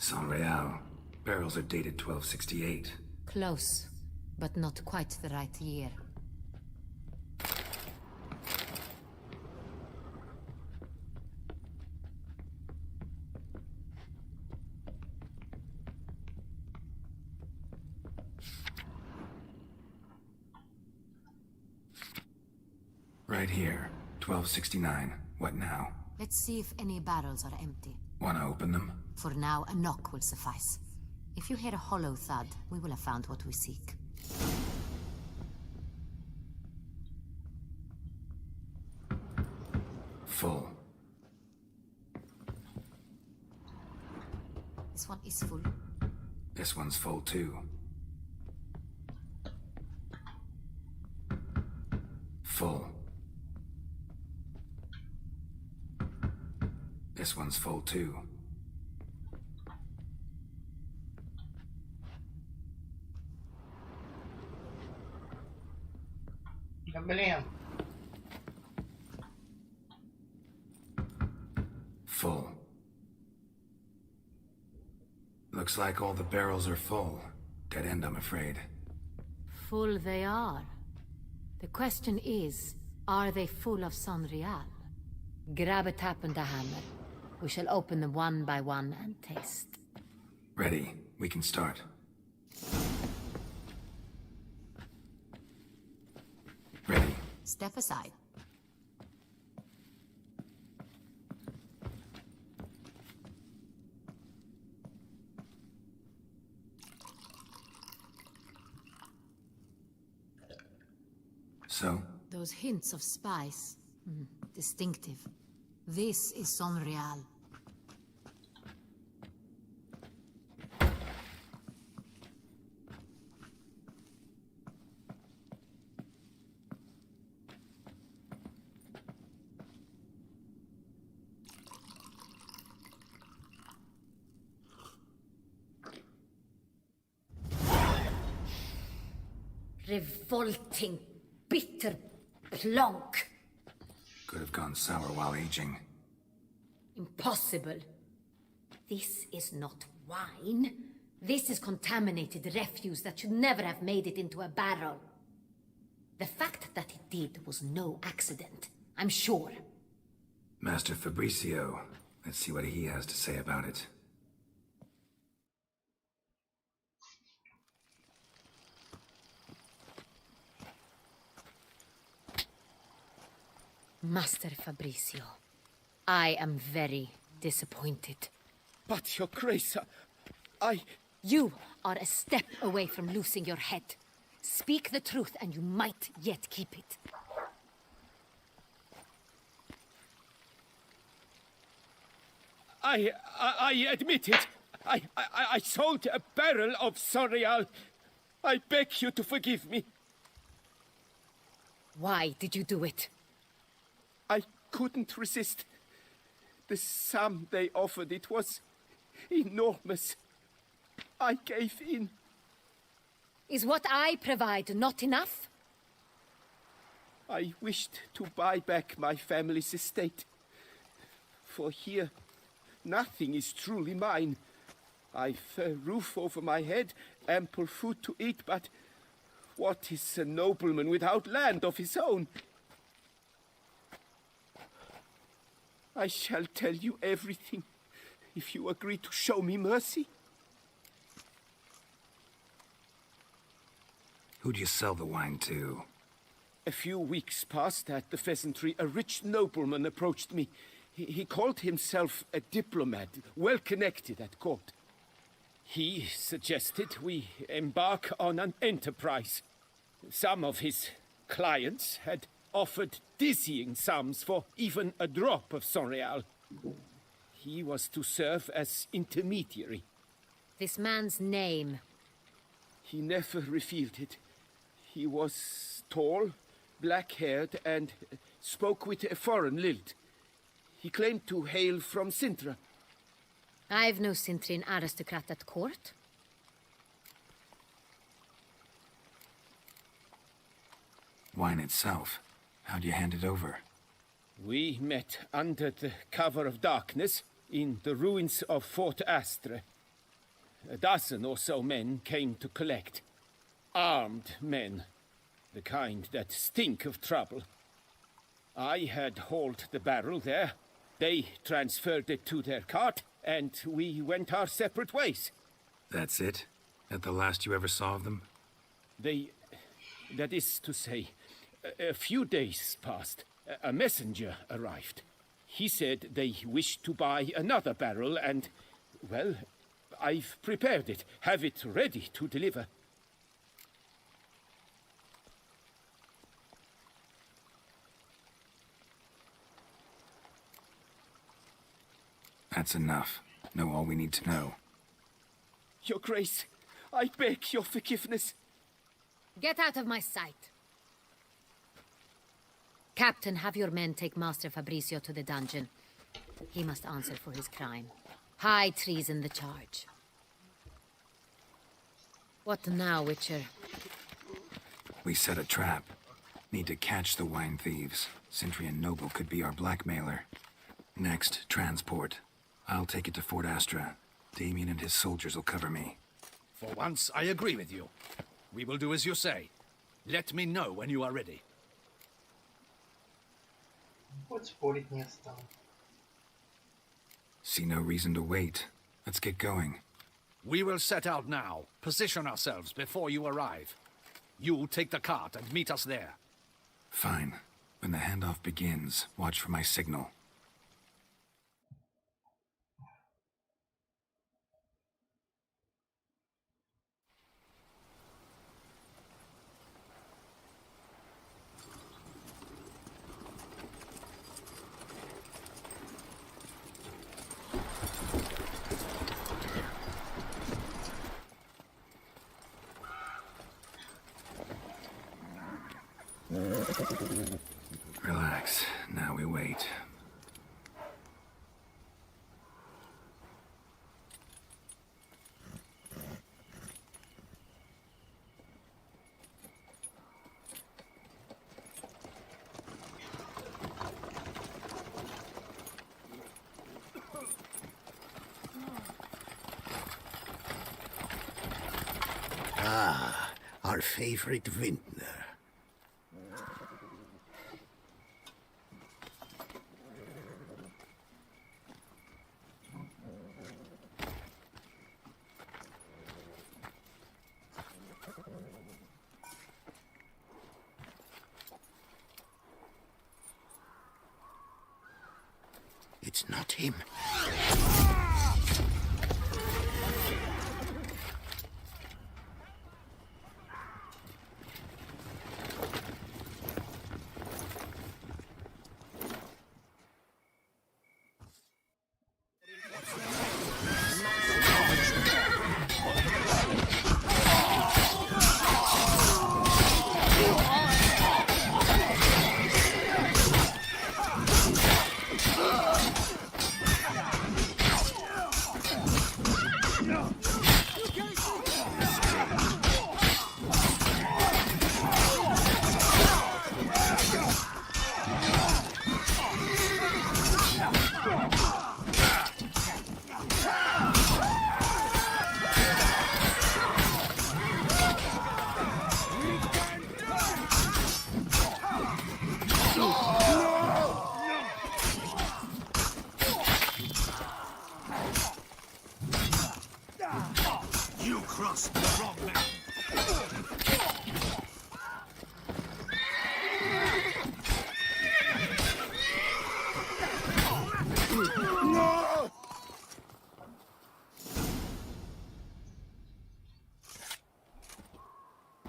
Saint-Réal. Barrels are dated 1268. Close, but not quite the right year. Right here, 1269. What now? Let's see if any barrels are empty. Wanna open them? For now, a knock will suffice. If you hear a hollow thud, we will have found what we seek. Full. This one is full. This one's full too. Full. This one's full too. Да блин. Full. Looks like all the barrels are full. Dead end, I'm afraid. Full they are. The question is, are they full of Saint-Réal? Grab a tap and a hammer. We shall open them one by one and taste. Ready. We can start. Ready. Step aside. So? Those hints of spice. Distinctive. This is Saint-Réal. Revolting, bitter plonk. Could have gone sour while aging. Impossible. This is not wine. This is contaminated refuse that should never have made it into a barrel. The fact that it did was no accident, I'm sure. Master Fabricio. Let's see what he has to say about it. Master Fabricio, I am very disappointed. But, Your Grace, I... You are a step away from losing your head. Speak the truth and you might yet keep it. I admit it. I sold a barrel of Saint-Réal. I beg you to forgive me. Why did you do it? I couldn't resist. The sum they offered, it was enormous. I gave in. Is what I provide not enough? I wished to buy back my family's estate. For here, nothing is truly mine. I've a roof over my head, ample food to eat, but what is a nobleman without land of his own? I shall tell you everything, if you agree to show me mercy. Who'd you sell the wine to? A few weeks past at the pheasantry, a rich nobleman approached me. He called himself a diplomat, well connected at court. He suggested we embark on an enterprise. Some of his clients had offered dizzying sums for even a drop of Saint-Réal. He was to serve as intermediary. This man's name? He never revealed it. He was tall, black-haired, and spoke with a foreign lilt. He claimed to hail from Sintra. I've no Sintrian aristocrat at court. Wine itself. How'd you hand it over? We met under the cover of darkness in the ruins of Fort Astre. a dozen or so men came to collect. Armed men, the kind that stink of trouble. I had hauled the barrel there. They transferred it to their cart, and we went our separate ways. That's it? That the last you ever saw of them? That is to say, a few days passed. A messenger arrived. He said they wished to buy another barrel and, well, I've prepared it, have it ready to deliver. That's enough. Know all we need to know. Your Grace, I beg your forgiveness. Get out of my sight. Captain, have your men take Master Fabrizio to the dungeon. He must answer for his crime. High treason the charge. What now, Witcher? We set a trap. Need to catch the wine thieves. Sentry and Noble could be our blackmailer. Next, transport. I'll take it to Fort Astra. Damien and his soldiers will cover me. For once, I agree with you. We will do as you say. Let me know when you are ready. Вот спорить не стал. See no reason to wait. Let's get going. We will set out now. Position ourselves before you arrive. You take the cart and meet us there. Fine. When the handoff begins, watch for my signal. Relax. Now we wait. Ah, our favorite vintner. It's not him. You crossed the wrong man. No!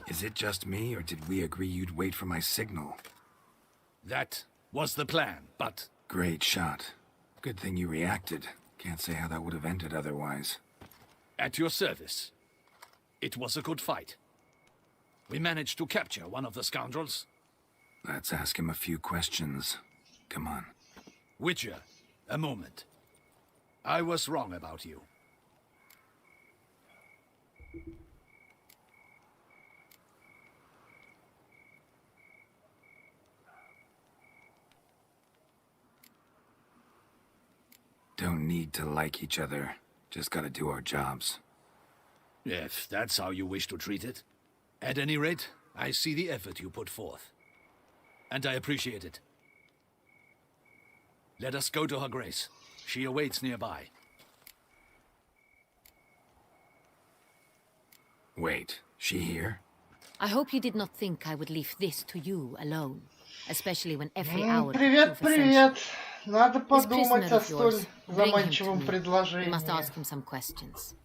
Is it just me, or did we agree you'd wait for my signal? That was the plan, but... Great shot. Good thing you reacted. Can't say how that would have ended otherwise. At your service. It was a good fight. We managed to capture one of the scoundrels. Let's ask him a few questions. Come on. Witcher, a moment. I was wrong about you. Don't need to like each other. Just gotta do our jobs. If that's how you wish to treat it. At any rate, I see the effort you put forth. And I appreciate it. Let us go to her grace. She awaits nearby. Wait, she here? I hope you did not think I would leave this to you alone, especially when every hour... Привет, привет! Надо подумать о столь Bring him to заманчивом me. предложении. We must ask him some questions.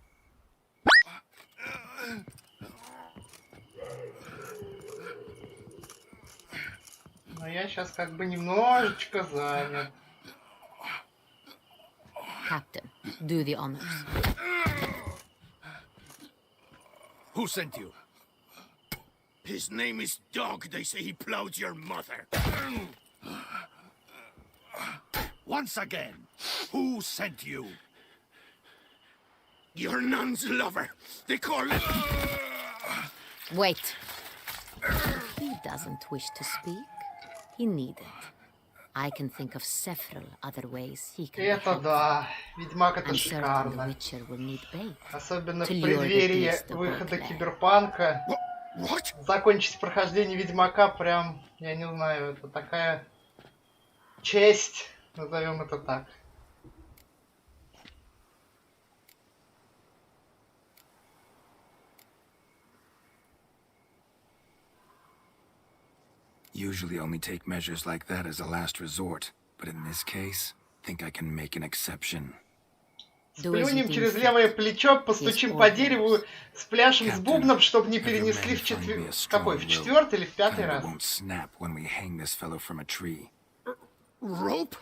Но я сейчас как бы немножечко занят. Captain, do the honors. Who sent you? His name is Dog. They say he plowed your mother. Once again, who sent you? Your nun's lover. They call it... Wait. He doesn't wish to speak. He needn't. I can think of several other ways he can Это да, Ведьмак это I'm certain the шикарно. Witcher will need bait. Особенно в to lure the преддверии beast of выхода Beauclerc. Киберпанка. Закончить прохождение Ведьмака прям, я не знаю, это такая честь, назовем это так. Usually only take measures like that as a last resort, but in this case, think I can make an exception. Сплюнем через левое плечо, постучим по дереву, спляшем с бубном, чтобы не перенесли в какой? В четвертый или в пятый раз? Won't snap when we hang this fellow from a tree. Rope?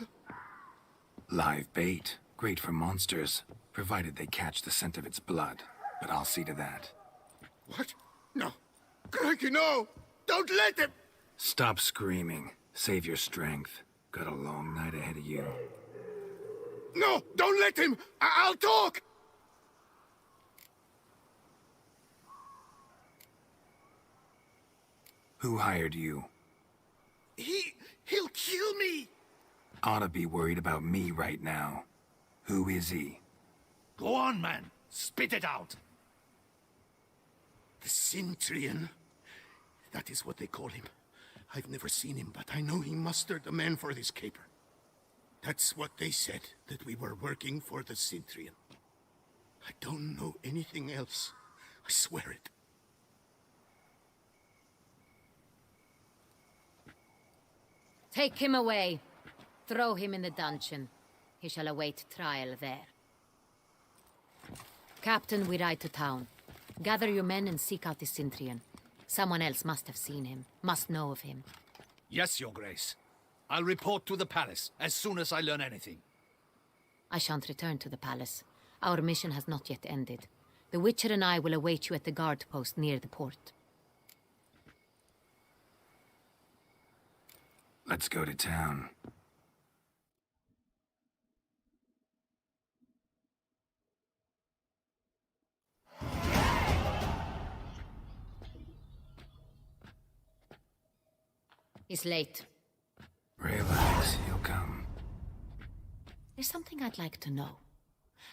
Live bait, great for monsters, provided they catch the scent of its blood. But I'll see to that. What? No. Crikey, no! Don't let him! Stop screaming. Save your strength. Got a long night ahead of you. No! Don't let him! I'll talk! Who hired you? He'll kill me! Ought to be worried about me right now. Who is he? Go on, man. Spit it out. The Cintrian. That is what they call him. I've never seen him, but I know he mustered the men for this caper. That's what they said, that we were working for the Cintrian. I don't know anything else. I swear it. Take him away. Throw him in the dungeon. He shall await trial there. Captain, we ride to town. Gather your men and seek out the Cintrian. Someone else must have seen him, must know of him. Yes, Your Grace. I'll report to the palace as soon as I learn anything. I shan't return to the palace. Our mission has not yet ended. The Witcher and I will await you at the guard post near the port. Let's go to town. He's late. Relax, he'll come. There's something I'd like to know.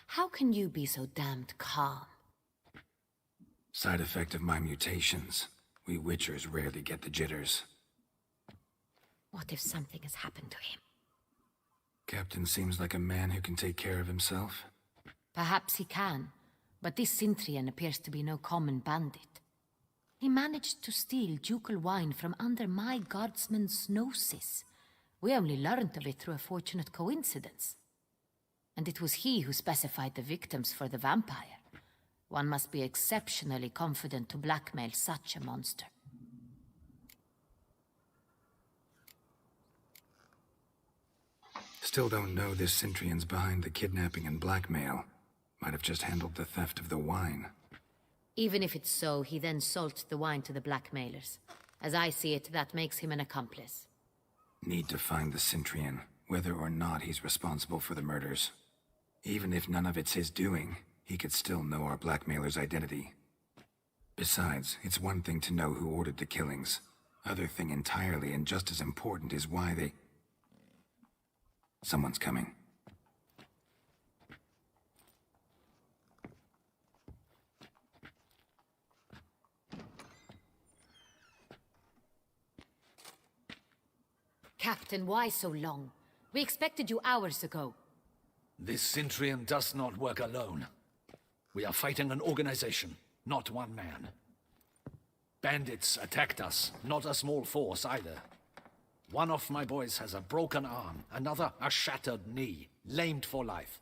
How can you be so damned calm? Side effect of my mutations. We Witchers rarely get the jitters. What if something has happened to him? Captain seems like a man who can take care of himself. Perhaps he can, but this Cintrian appears to be no common bandit. He managed to steal ducal wine from under my guardsman's noses. We only learned of it through a fortunate coincidence. And it was he who specified the victims for the vampire. One must be exceptionally confident to blackmail such a monster. Still don't know this Cintrian's behind the kidnapping and blackmail. Might have just handled the theft of the wine. Even if it's so, he then sold the wine to the blackmailers. As I see it, that makes him an accomplice. Need to find the Cintrian, whether or not he's responsible for the murders. Even if none of it's his doing, he could still know our blackmailer's identity. Besides, it's one thing to know who ordered the killings. Other thing entirely, and just as important, is why they... Someone's coming. Captain, why so long? We expected you hours ago. This Centurion does not work alone. We are fighting an organization, not one man. Bandits attacked us, not a small force either. One of my boys has a broken arm, another a shattered knee, lamed for life.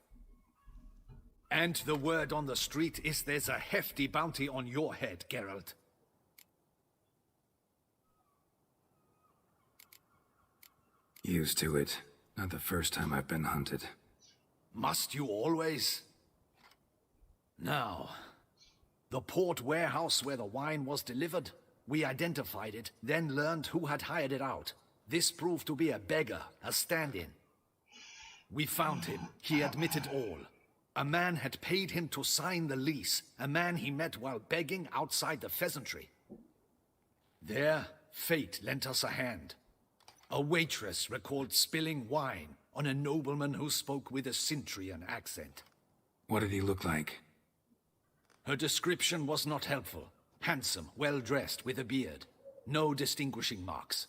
And the word on the street is there's a hefty bounty on your head, Geralt. Used to it. Not the first time I've been hunted. Must you always? Now, the port warehouse where the wine was delivered, we identified it, then learned who had hired it out. This proved to be a beggar, a stand-in. We found him. He admitted all. A man had paid him to sign the lease, a man he met while begging outside the pheasantry. There, fate lent us a hand. A waitress recalled spilling wine on a nobleman who spoke with a Centurion accent. What did he look like? Her description was not helpful. Handsome, well-dressed, with a beard. No distinguishing marks.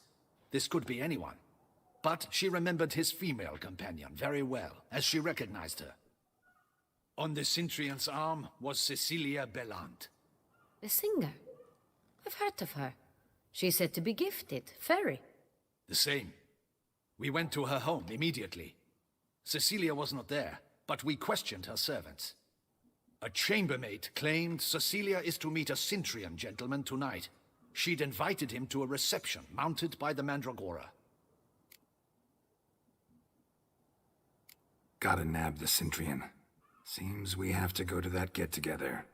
This could be anyone. But she remembered his female companion very well, as she recognized her. On the Centurion's arm was Cecilia Bellant. The singer? I've heard of her. She's said to be gifted, fairy. The same. We went to her home immediately. Cecilia was not there, but we questioned her servants. A chambermaid claimed Cecilia is to meet a Centurion gentleman tonight. She'd invited him to a reception mounted by the Mandragora. Gotta nab the Centurion. Seems we have to go to that get-together.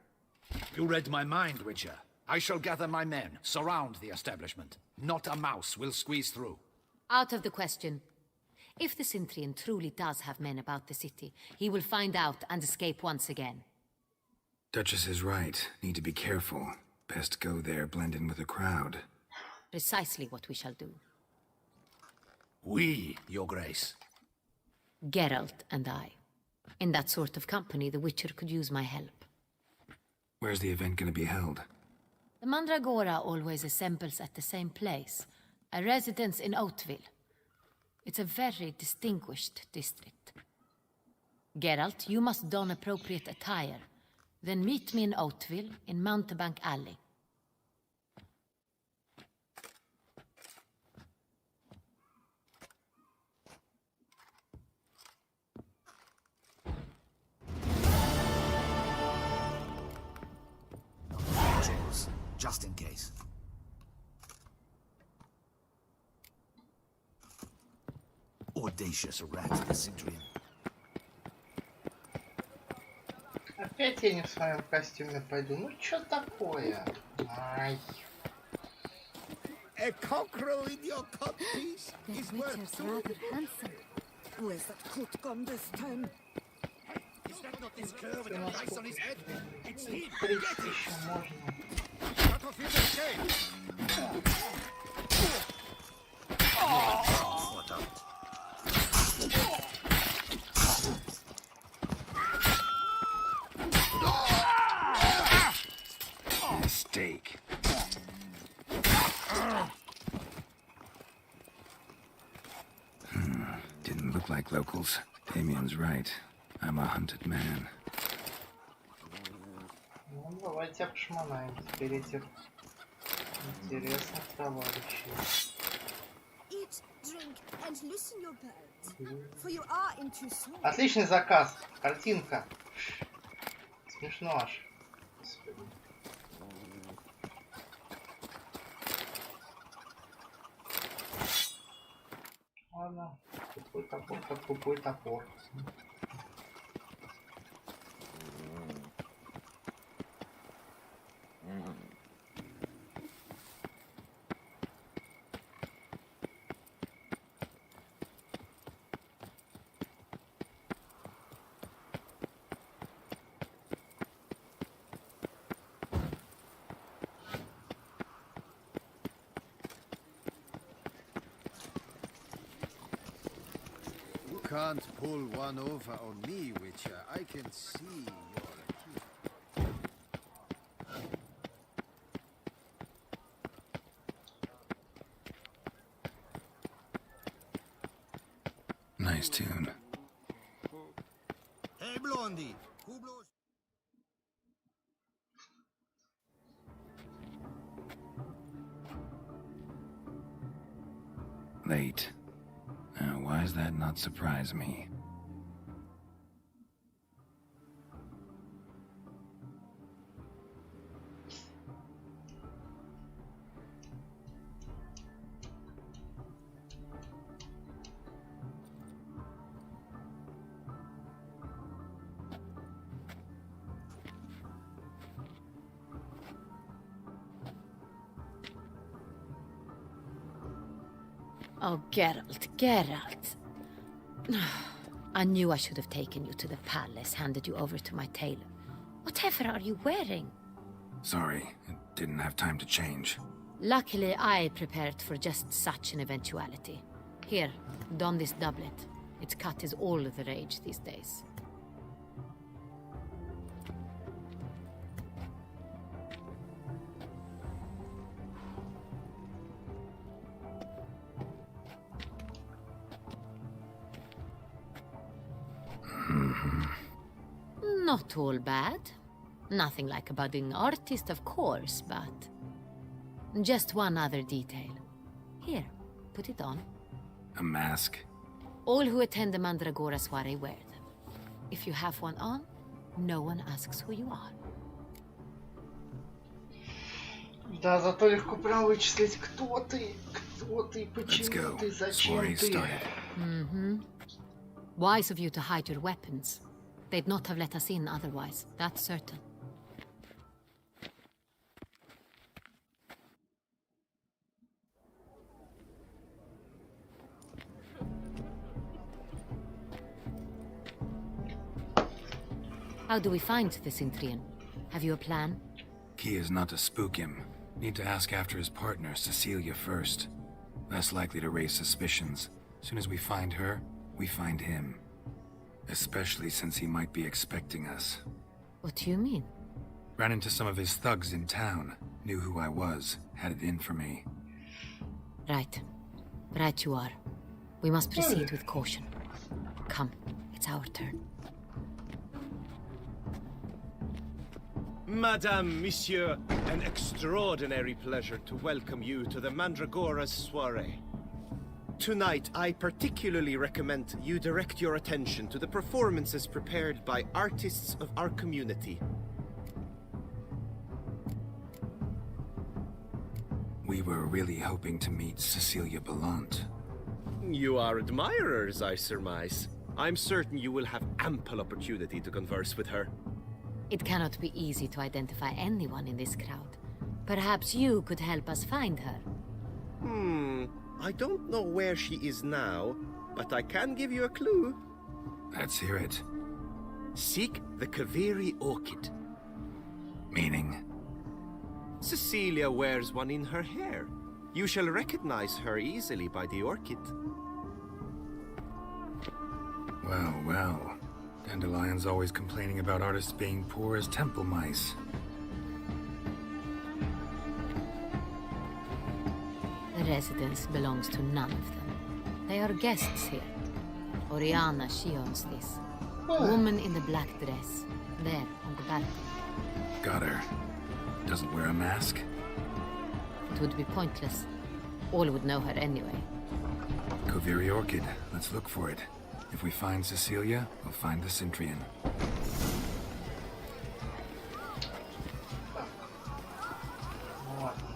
You read my mind, Witcher. I shall gather my men, surround the establishment. Not a mouse will squeeze through. Out of the question. If the Centurion truly does have men about the city, he will find out and escape once again. Duchess is right. Need to be careful. Best go there, blend in with the crowd. Precisely what we shall do. We, Your Grace. Geralt and I. In that sort of company, the Witcher could use my help. Where's the event gonna be held? The Mandragora always assembles at the same place, a residence in Oatville. It's a very distinguished district. Geralt, you must don appropriate attire. Then meet me in Oatville, in Mountebank Alley. Chills, just in case. Audacious rat, the Centurion. Опять я не в своем костюме пойду. Ну что такое? Ай. A cockerel in your codpiece is worth two. Rather handsome. Where's that coat gone this time? Is that not this curve with the lice on his head? It's him! Get it! Cut off his escape! Mistake. Didn't look like locals. Damien's right. I'm a hunted man. Ну, давайте обшмонаем теперь этих интересных товарищей. Eat, drink, and loosen your belt, for you are in Tucson. Отличный заказ. Картинка. Смешно аж. Господи. Ладно. Тупой топор, как тупой топор. Can't pull one over on me, Witcher. I can see you're a kid. Nice tune. Hey, Blondie, who blows? Late. Now, why does that not surprise me? Oh, Geralt, Geralt. I knew I should have taken you to the palace, handed you over to my tailor. Whatever are you wearing? Sorry, I didn't have time to change. Luckily, I prepared for just such an eventuality. Here, don this doublet. Its cut is all the rage these days. Not all bad. Nothing like a budding artist, of course, but... just one other detail. Here, put it on. A mask? All who attend the Mandragora soiree wear them. If you have one on, no one asks who you are. Да, зато легко прям вычислить, кто ты, почему ты, зачем ты. Wise of you to hide your weapons. They'd not have let us in otherwise, that's certain. How do we find the Cintrian? Have you a plan? Key is not to spook him. Need to ask after his partner, Cecilia, first. Less likely to raise suspicions. Soon as we find her, we find him. Especially since he might be expecting us. What do you mean? Ran into some of his thugs in town. Knew who I was. Had it in for me. Right. Right you are. We must proceed with caution. Come, it's our turn. Madame, Monsieur, an extraordinary pleasure to welcome you to the Mandragora's soiree. Tonight, I particularly recommend you direct your attention to the performances prepared by artists of our community. We were really hoping to meet Cecilia Ballant. You are admirers, I surmise. I'm certain you will have ample opportunity to converse with her. It cannot be easy to identify anyone in this crowd. Perhaps you could help us find her. I don't know where she is now, but I can give you a clue. Let's hear it. Seek the Kaveri orchid. Meaning? Cecilia wears one in her hair. You shall recognize her easily by the orchid. Well, well. Dandelion's always complaining about artists being poor as temple mice. The residence belongs to none of them. They are guests here. Oriana, she owns this. Woman in the black dress. There, on the balcony. Got her. Doesn't wear a mask? It would be pointless. All would know her anyway. Kaveri orchid. Let's look for it. If we find Cecilia, we'll find the Cintrian.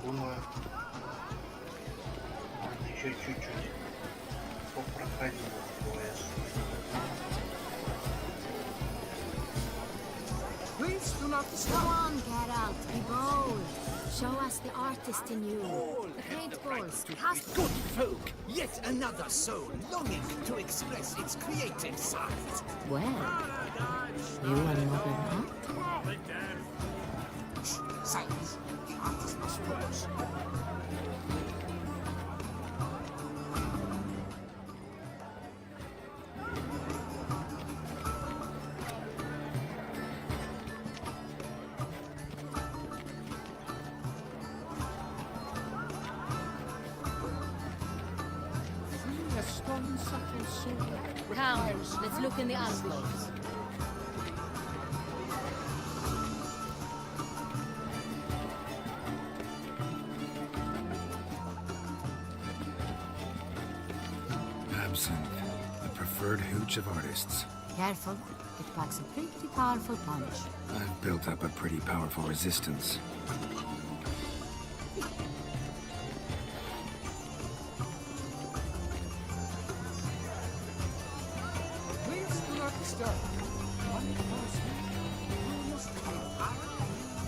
Думаю, еще чуть-чуть попроходить ОС. Please do not stop. Go on, Geralt, be bold. Show us the artist in you. The paintballs, cast... Good folk, yet another soul longing to express its creative side. Well, you are another aunt? Silence. The artist must focus. Come, let's look in the alcoves. Absinthe, the preferred hooch of artists. Careful, it packs a pretty powerful punch. I've built up a pretty powerful resistance. Please do not disturb. One close. You must be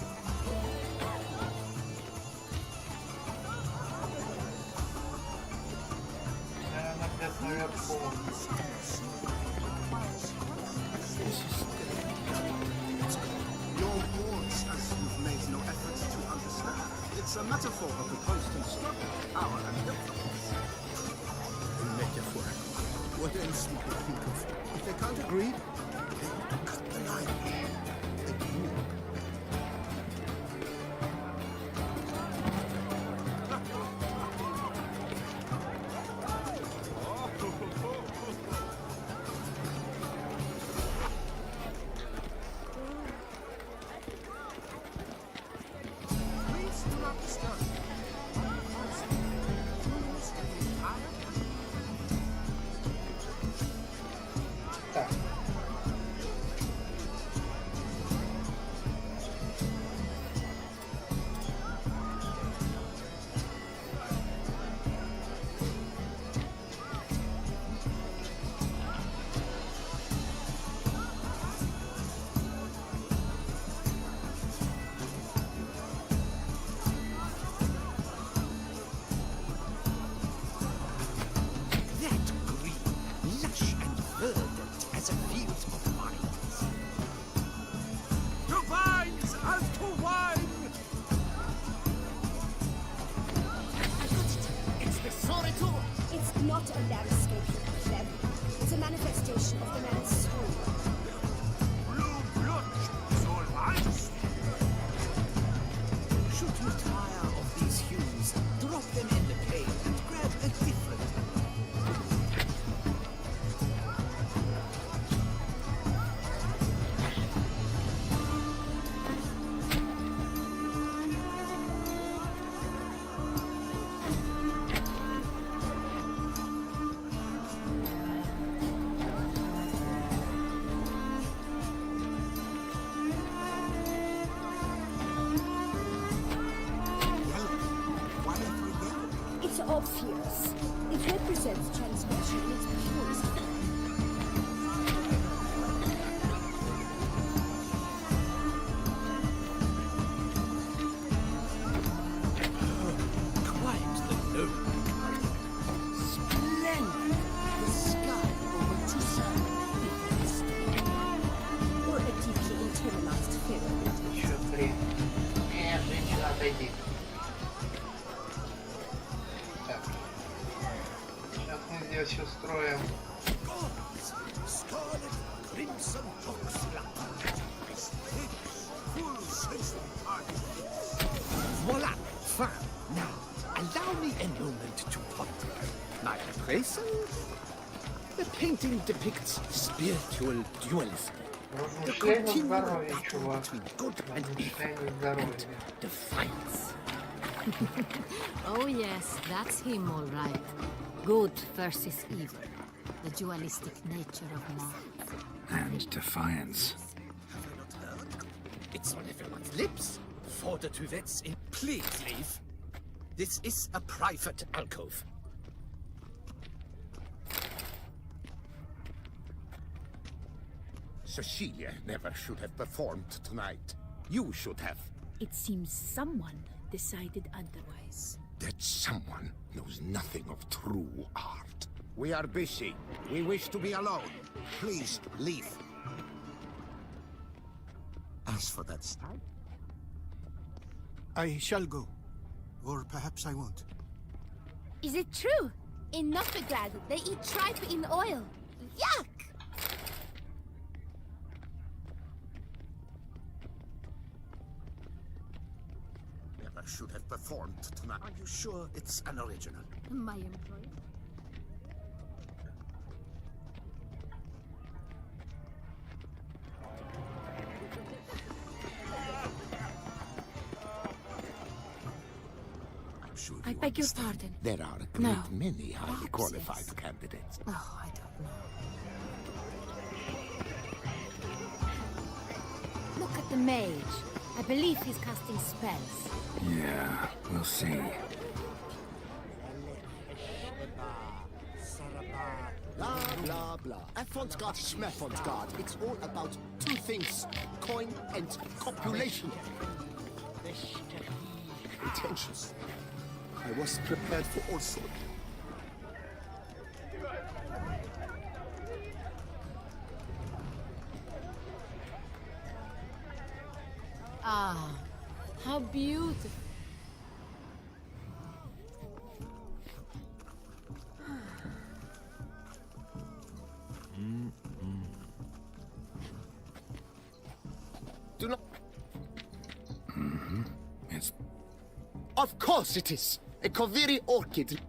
Your words, as you've made no efforts to understand. It's a metaphor of the constant struggle, power and influence. A metaphor? What else would they think of? If they can't agree, they cut the line. Agree. Please do not disturb. One close. You must be tired. Так. That green, lush and verdant as a field of vines. To vines and to wine! I got it. It's the Soritor! It's not a landscape, Clem. It's a manifestation of the man's soul. Blue blood is all eyes. Should you tire of these hues, drop them in the cave and grab a different one. It's obvious. It represents transgression in its purest form. Quite the note. Splendid. The sky over Tucson. Or a deeply internalized fear. Еще три. Нет, женщина, отойди. Так. Сейчас мы здесь устроим. Scarlet crimson books full sensual party. Voila! Fine. Now, allow me a moment to wonder. My appraisal? The painting depicts spiritual dualism. The Размышляй на continual здоровье, battle чувак. between good and evil, Размышляй на здоровье. defiance. Oh yes, that's him all right. Good versus evil. The dualistic nature of man. And defiance. Have I not heard? It's on everyone's lips. Further to vets in. Please leave. This is a private alcove. Cecilia never should have performed tonight. You should have. It seems someone decided otherwise. That someone knows nothing of true art. We are busy. We wish to be alone. Please leave. As for that stag, I shall go. Or perhaps I won't. Is it true? In Novigrad, they eat tripe in oil. Yuck! Never should have performed tonight. Are you sure it's an original? My employer. sure I you beg your understand. pardon. There are a No. great many highly Perhaps, qualified yes. candidates. Oh, I don't know. Look at the mage. I believe he's casting spells. Yeah, we'll see. Blah, blah, blah. Avant-garde, schmeffant-garde. It's all about two things. Coin and copulation. Intentions. I was prepared for all sorts. Ah, how beautiful. Do not... It's... Of course it is! A Koviri orchid.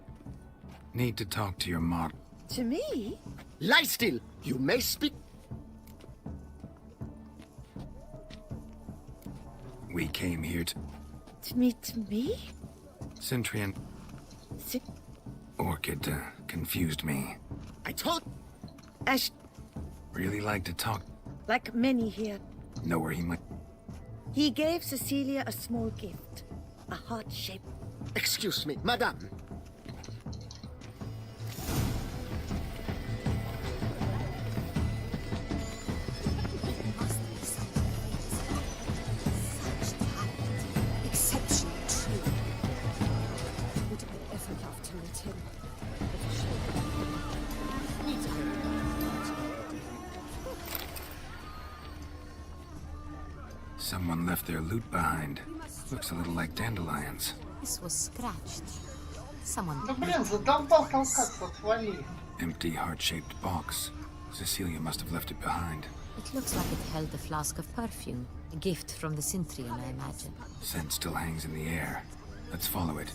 Need to talk to your mod. To me? Lie still! You may speak... We came here to... To meet me? Centrian... Orchid confused me. I told... Ash, Really like to talk. like many here, Know where he might... he gave Cecilia a small gift. A heart shape. Excuse me, madame. Exceptional true. Would I ever love to meet him? Someone left their loot behind. Looks a little like dandelions. This was scratched. Someone... Да блин, задолбал толкаться, отвали. Empty heart-shaped box. Cecilia must have left it behind. It looks like it held a flask of perfume. A gift from the Cintrian, I imagine. Scent still hangs in the air. Let's follow it.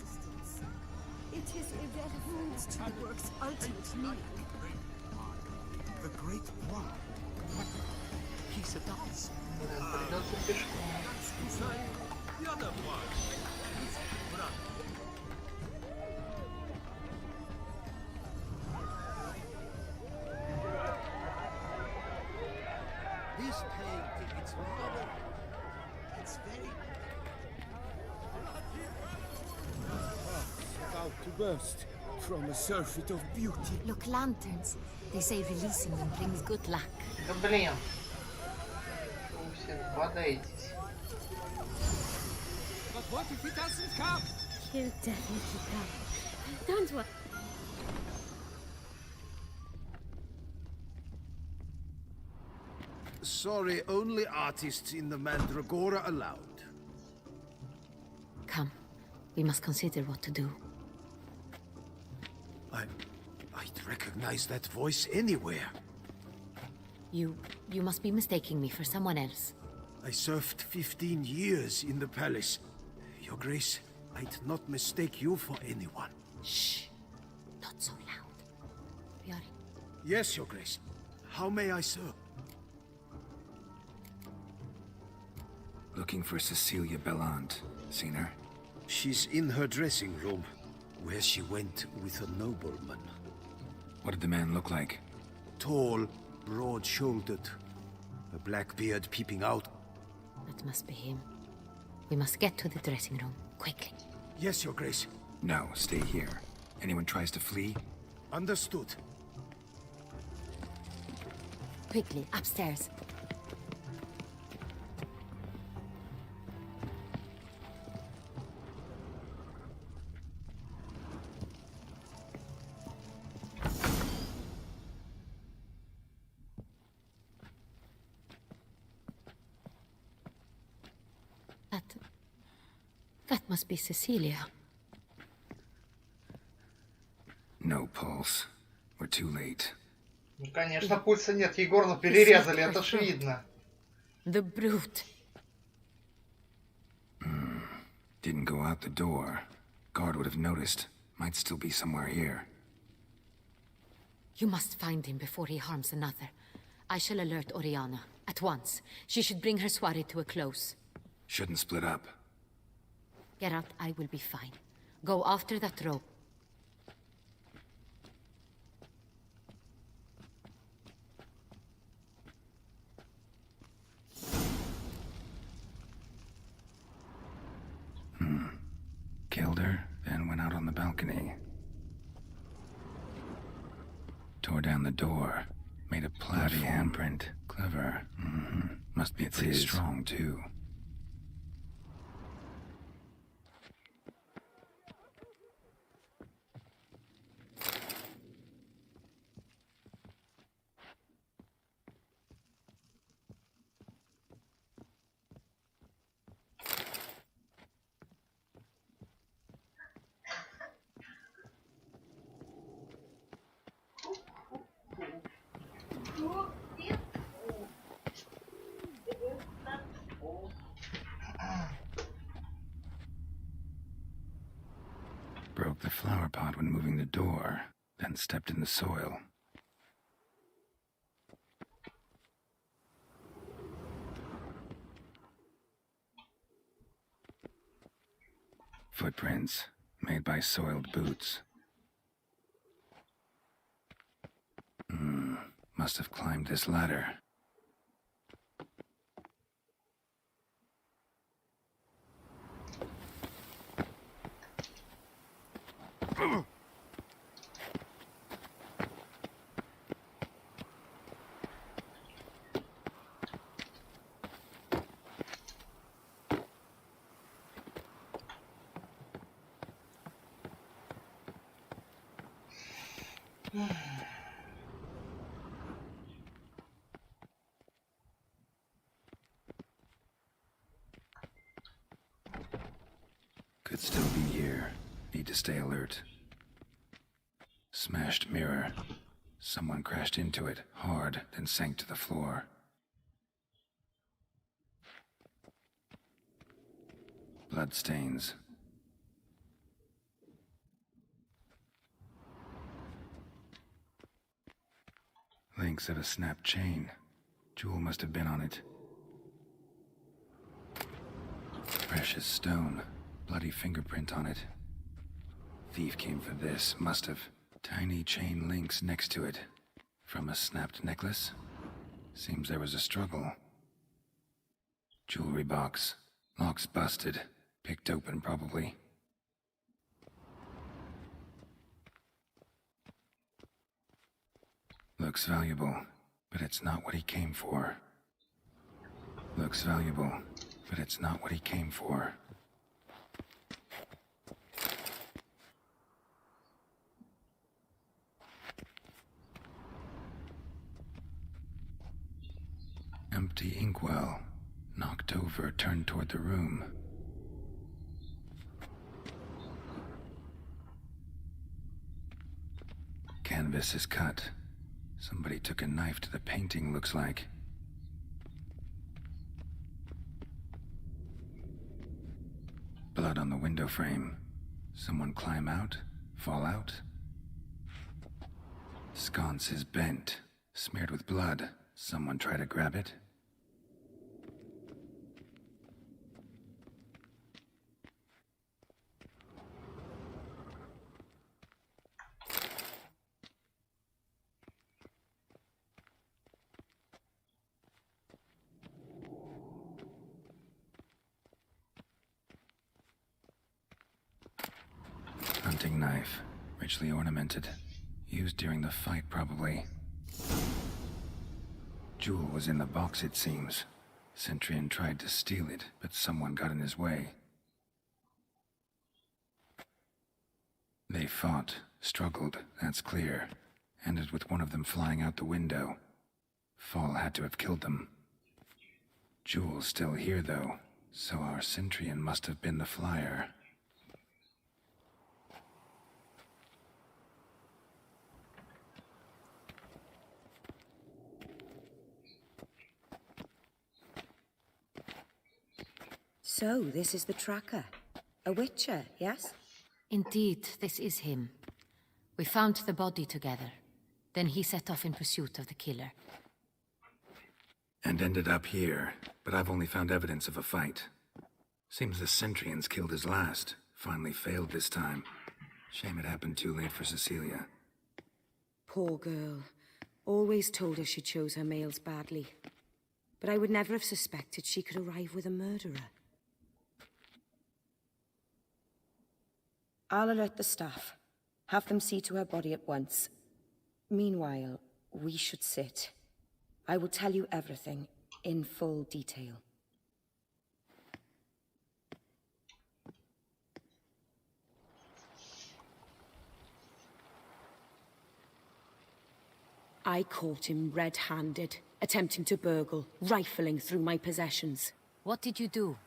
It is irrelevant to the work's ultimate meaning. The great one. Piece of dance. Придется пешком. This painting, it's marble. It's very... About to burst from a surfeit of beauty. Look, lanterns. They say releasing them brings good luck. Да блин. Вы все бодаетесь. But what if he doesn't come? He'll definitely come. Don't worry. Sorry, only artists in the Mandragora allowed. Come. We must consider what to do. I'd recognize that voice anywhere. You must be mistaking me for someone else. I served 15 years in the palace. Your Grace, I'd not mistake you for anyone. Shh. Not so loud. Björn. Yes, Your Grace. How may I serve? Looking for Cecilia Bellant. Seen her? She's in her dressing room, where she went with a nobleman. What did the man look like? Tall, broad-shouldered, a black beard peeping out. That must be him. We must get to the dressing room, quickly. Yes, Your Grace. No, stay here. Anyone tries to flee? Understood. Quickly, upstairs. That must be Cecilia. No pulse. We're too late. Ну, конечно, пульса нет. Егорну перерезали, это ж видно. The brute. Didn't go out the door. Guard would have noticed. Might still be somewhere here. You must find him before he harms another. I shall alert Oriana. At once. She should bring her soirée to a close. Shouldn't split up. Geralt, I will be fine. Go after that rope. Killed her, then went out on the balcony. Tore down the door. Made a bloody handprint. Clever. Must be pretty strong, too. Broke the flower pot when moving the door, then stepped in the soil. Footprints, made by soiled boots. Must have climbed this ladder. Could still be here. Need to stay alert. Smashed mirror. Someone crashed into it hard, then sank to the floor. Blood stains. Links of a snapped chain. Jewel must have been on it. Precious stone. Bloody fingerprint on it. Thief came for this, must have. Tiny chain links next to it. From a snapped necklace? Seems there was a struggle. Jewelry box. Lock's busted. Picked open, probably. Looks valuable, but it's not what he came for. Looks valuable, but it's not what he came for. Empty inkwell. Knocked over, turned toward the room. Canvas is cut. Somebody took a knife to the painting, looks like. Blood on the window frame. Someone climb out? Fall out? Sconce is bent, smeared with blood. Someone try to grab it? Hunting knife, richly ornamented. Used during the fight, probably. Jewel was in the box, it seems. Centurion tried to steal it, but someone got in his way. They fought, struggled, that's clear. Ended with one of them flying out the window. Fall had to have killed them. Jewel's still here, though, so our Centurion must have been the flyer. So, this is the tracker. A witcher, yes? Indeed, this is him. We found the body together. Then he set off in pursuit of the killer. And ended up here, but I've only found evidence of a fight. Seems the Centurions killed his last. Finally failed this time. Shame it happened too late for Cecilia. Poor girl. Always told her she chose her males badly. But I would never have suspected she could arrive with a murderer. I'll alert the staff. Have them see to her body at once. Meanwhile, we should sit. I will tell you everything, in full detail. I caught him red-handed, attempting to burgle, rifling through my possessions. What did you do?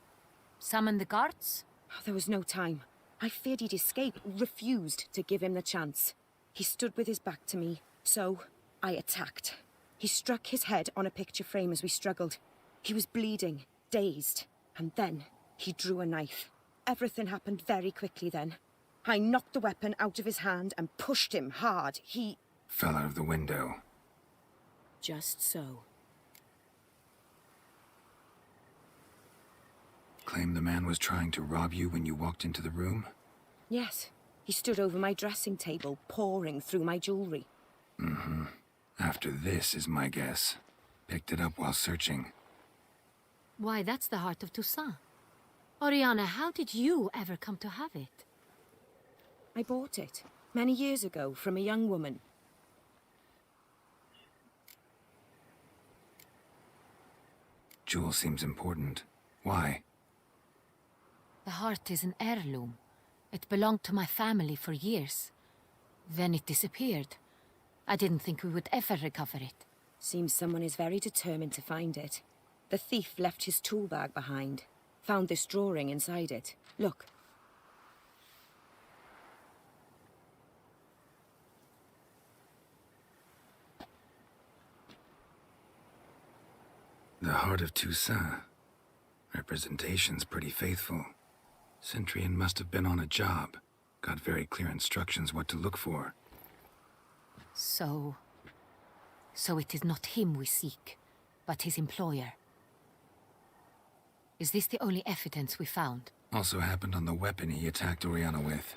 Summon the guards? There was no time. I feared he'd escape, refused to give him the chance. He stood with his back to me, so I attacked. He struck his head on a picture frame as we struggled. He was bleeding, dazed, and then he drew a knife. Everything happened very quickly then. I knocked the weapon out of his hand and pushed him hard. He fell out of the window. Just so. Claim the man was trying to rob you when you walked into the room? Yes. He stood over my dressing table, pouring through my jewelry. Mm-hmm. After this is my guess. Picked it up while searching. Why, that's the heart of Toussaint. Oriana, how did you ever come to have it? I bought it, many years ago, from a young woman. Jewel seems important. Why? The heart is an heirloom. It belonged to my family for years. Then it disappeared. I didn't think we would ever recover it. Seems someone is very determined to find it. The thief left his tool bag behind. Found this drawing inside it. Look. The heart of Toussaint. Representation's pretty faithful. Centurion must have been on a job. Got very clear instructions what to look for. So it is not him we seek, but his employer. Is this the only evidence we found? Also happened on the weapon he attacked Oriana with.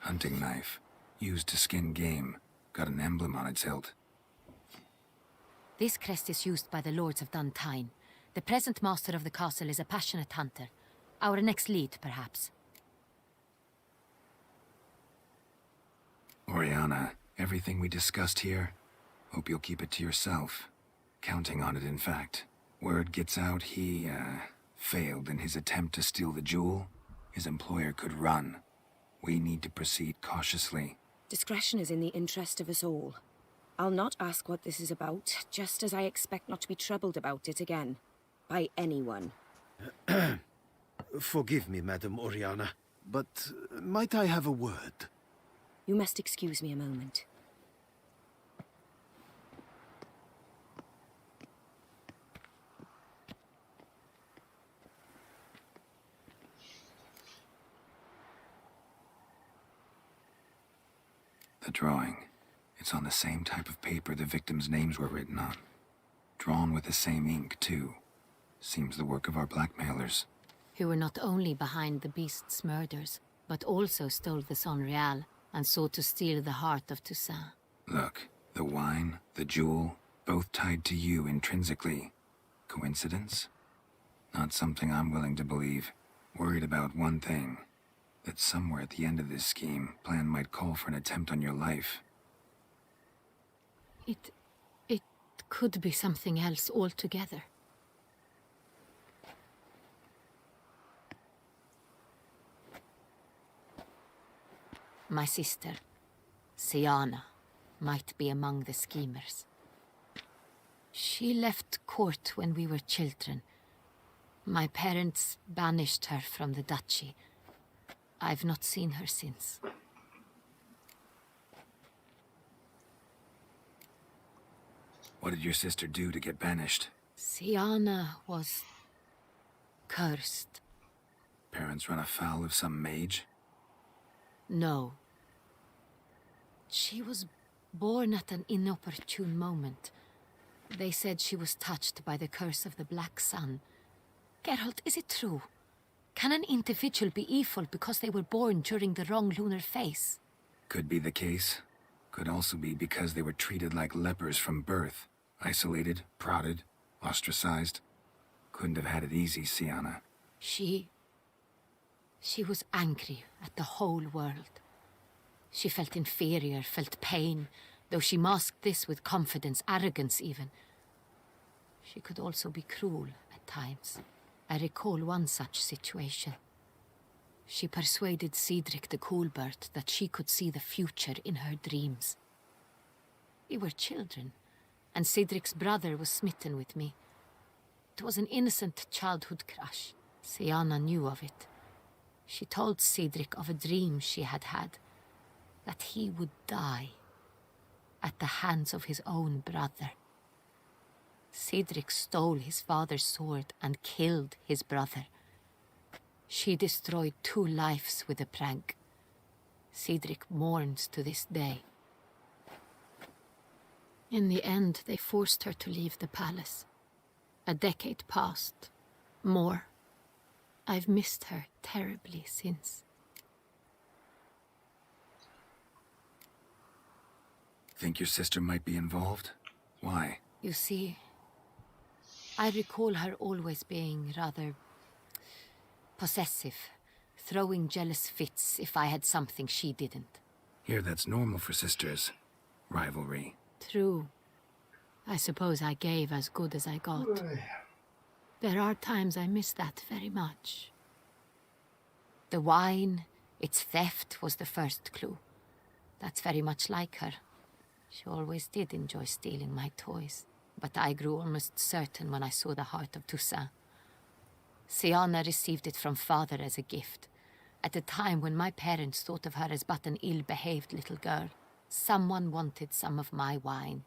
Hunting knife. Used to skin game. Got an emblem on its hilt. This crest is used by the Lords of Duntine. The present master of the castle is a passionate hunter. Our next lead, perhaps. Oriana, everything we discussed here, hope you'll keep it to yourself. Counting on it, in fact. Word gets out he, failed in his attempt to steal the jewel. His employer could run. We need to proceed cautiously. Discretion is in the interest of us all. I'll not ask what this is about, just as I expect not to be troubled about it again. By anyone. Forgive me, Madam Oriana, but might I have a word? You must excuse me a moment. The drawing. It's on the same type of paper the victims' names were written on. Drawn with the same ink, too. Seems the work of our blackmailers. Who were not only behind the beast's murders, but also stole the Son Real and sought to steal the heart of Toussaint. Look, the wine, the jewel, both tied to you intrinsically. Coincidence? Not something I'm willing to believe. Worried about one thing. That somewhere at the end of this scheme, plan might call for an attempt on your life. It could be something else altogether. My sister, Siana, might be among the schemers. She left court when we were children. My parents banished her from the duchy. I've not seen her since. What did your sister do to get banished? Siana was cursed. Parents run afoul of some mage? No. She was born at an inopportune moment. They said she was touched by the curse of the Black Sun. Geralt, is it true? Can an individual be evil because they were born during the wrong lunar phase? Could be the case. Could also be because they were treated like lepers from birth. Isolated, prodded, ostracized. Couldn't have had it easy, Sienna. She was angry at the whole world. She felt inferior, felt pain, though she masked this with confidence, arrogance even. She could also be cruel at times. I recall one such situation. She persuaded Cedric the Coolbird that she could see the future in her dreams. We were children, and Cedric's brother was smitten with me. It was an innocent childhood crush. Sienna knew of it. She told Cedric of a dream she had had, that he would die at the hands of his own brother. Cedric stole his father's sword and killed his brother. She destroyed 2 lives with a prank. Cedric mourns to this day. In the end, they forced her to leave the palace. A decade passed. More. I've missed her terribly since. Think your sister might be involved? Why? You see, I recall her always being rather possessive, throwing jealous fits if I had something she didn't. Here, that's normal for sisters. Rivalry. True. I suppose I gave as good as I got. There are times I miss that very much. The wine, its theft, was the first clue. That's very much like her. She always did enjoy stealing my toys, but I grew almost certain when I saw the heart of Toussaint. Sienna received it from father as a gift, at a time when my parents thought of her as but an ill-behaved little girl. Someone wanted some of my wine.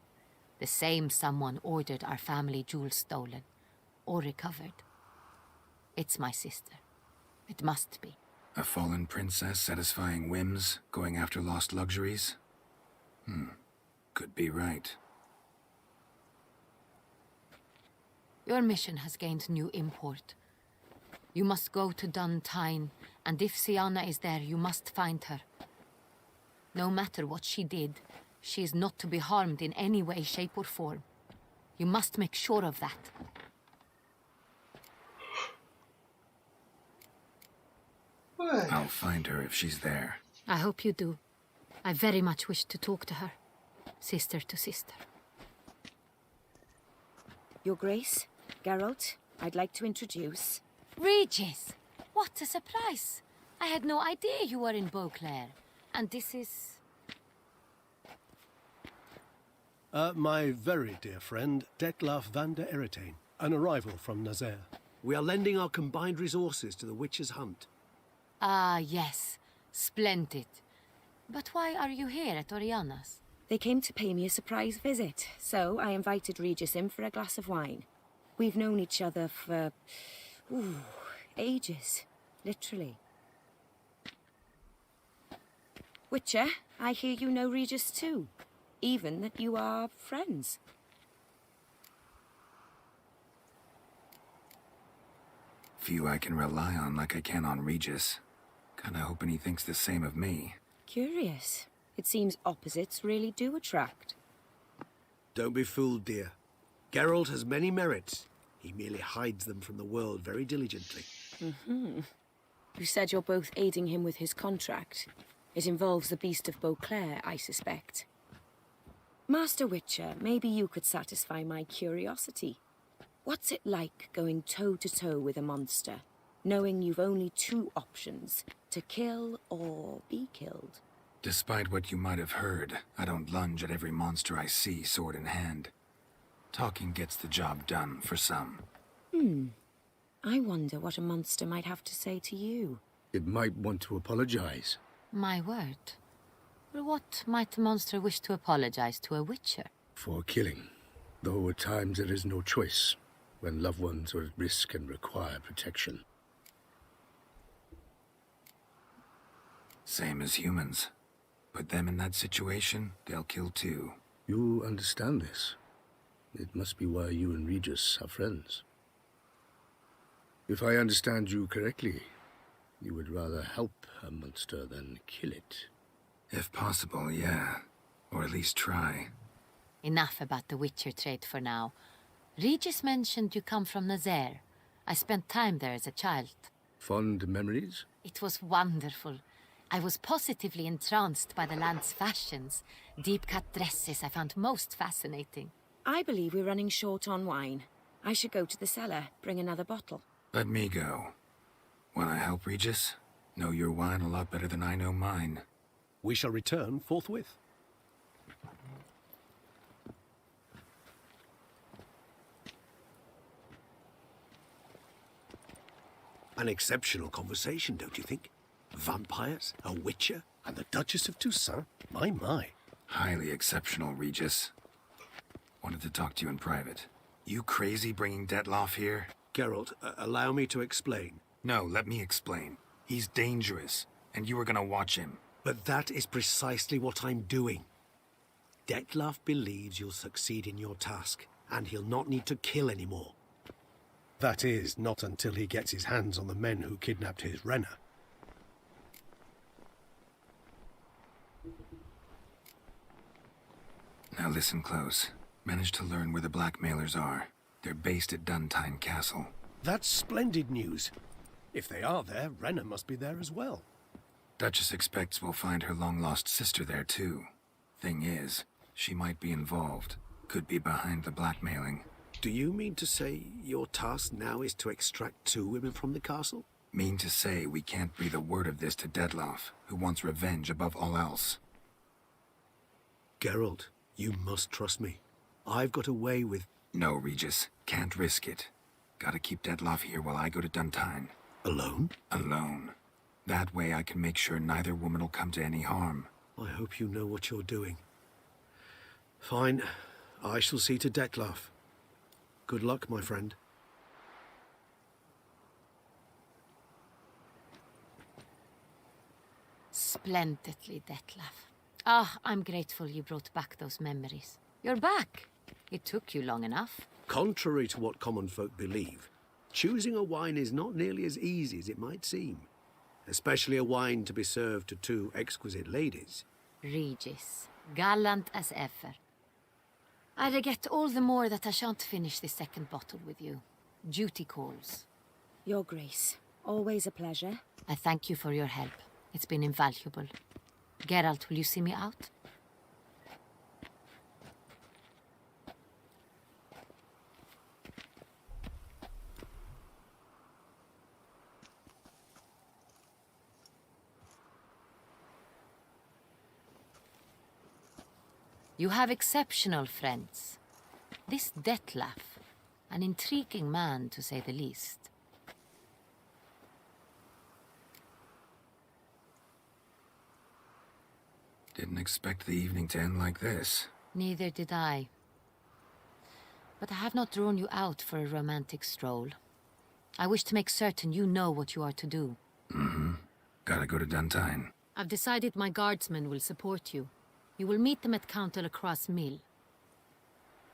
The same someone ordered our family jewels stolen, or recovered. It's my sister. It must be. A fallen princess satisfying whims, going after lost luxuries? Could be right. Your mission has gained new import. You must go to Duntine, and if Sienna is there, you must find her. No matter what she did, she is not to be harmed in any way, shape, or form. You must make sure of that. I'll find her if she's there. I hope you do. I very much wish to talk to her. Sister to sister. Your Grace, Geralt, I'd like to introduce... Regis! What a surprise! I had no idea you were in Beauclair. And this is... My very dear friend, Detlaf van der Eretain, an arrival from Nazaire. We are lending our combined resources to the Witch's Hunt. Ah, yes. Splendid. But why are you here at Oriana's? They came to pay me a surprise visit, so I invited Regis in for a glass of wine. We've known each other for... ages. Literally. Witcher, I hear you know Regis too. Even that you are friends. Few I can rely on like I can on Regis. Kinda hoping he thinks the same of me. Curious. It seems opposites really do attract. Don't be fooled, dear. Geralt has many merits. He merely hides them from the world very diligently. You said you're both aiding him with his contract. It involves the Beast of Beauclair, I suspect. Master Witcher, maybe you could satisfy my curiosity. What's it like going toe-to-toe with a monster, knowing you've only 2 options, to kill or be killed? Despite what you might have heard, I don't lunge at every monster I see, sword in hand. Talking gets the job done, for some. I wonder what a monster might have to say to you. It might want to apologize. My word. Well, what might a monster wish to apologize to a witcher? For killing. Though at times there is no choice, when loved ones are at risk and require protection. Same as humans. Put them in that situation, they'll kill too. You understand this. It must be why you and Regis are friends. If I understand you correctly, You would rather help a monster than kill it? If possible, yeah. Or at least try. Enough about the Witcher trade for now. Regis mentioned you come from Nazaire. I spent time there as a child. Fond memories? It was wonderful. I was positively entranced by the land's fashions. Deep-cut dresses I found most fascinating. I believe we're running short on wine. I should go to the cellar, bring another bottle. Let me go. Wanna help, Regis? Know your wine a lot better than I know mine. We shall return forthwith. An exceptional conversation, don't you think? Vampires, a witcher, and the Duchess of Toussaint? My. Highly exceptional, Regis. Wanted to talk to you in private. You crazy bringing Detloff here? Geralt, allow me to explain. No, let me explain. He's dangerous, and you were gonna watch him. But that is precisely what I'm doing. Detloff believes you'll succeed in your task, and he'll not need to kill anymore. That is, not until he gets his hands on the men who kidnapped his Renna. Now listen close. Managed to learn where the blackmailers are. They're based at Duntine Castle. That's splendid news. If they are there, Renna must be there as well. Duchess expects we'll find her long-lost sister there, too. Thing is, she might be involved. Could be behind the blackmailing. Do you mean to say your task now is to extract 2 women from the castle? Mean to say we can't breathe a word of this to Detloff, who wants revenge above all else. Geralt, you must trust me. I've got a way with... No, Regis. Can't risk it. Gotta keep Detloff here while I go to Duntine. Alone? Alone. That way I can make sure neither woman will come to any harm. I hope you know what you're doing. Fine. I shall see to Detloff. Good luck, my friend. Splendidly, Detloff. Ah, I'm grateful you brought back those memories. You're back. It took you long enough. Contrary to what common folk believe, choosing a wine is not nearly as easy as it might seem. Especially a wine to be served to 2 exquisite ladies. Regis, gallant as ever. I regret all the more that I shan't finish this second bottle with you. Duty calls. Your Grace, always a pleasure. I thank you for your help. It's been invaluable. Geralt, will you see me out? You have exceptional friends. This Detloff, an intriguing man to say the least. Didn't expect the evening to end like this. Neither did I. But I have not drawn you out for a romantic stroll. I wish to make certain you know what you are to do. Mm-hmm. Gotta go to Duntine. I've decided my guardsmen will support you. You will meet them at Count Delacroix' mill.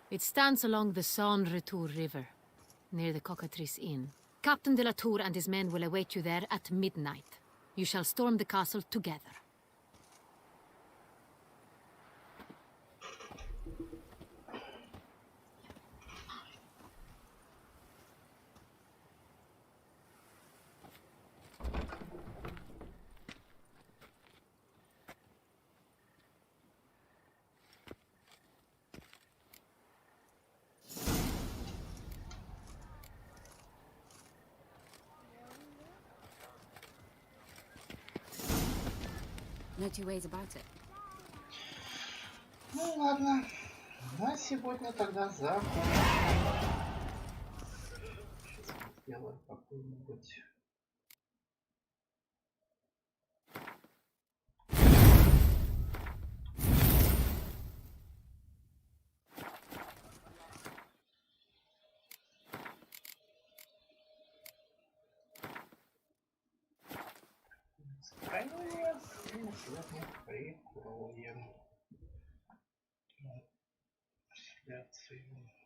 It stands along the Saône-Retour River, near the Cockatrice Inn. Captain de la Tour and his men will await you there at midnight. You shall storm the castle together. No 2 ways about it. Ну ладно, на сегодня тогда закончим. Сейчас сделаем какую-нибудь. Сохранение и на сегодня прикроем. Трансляцию.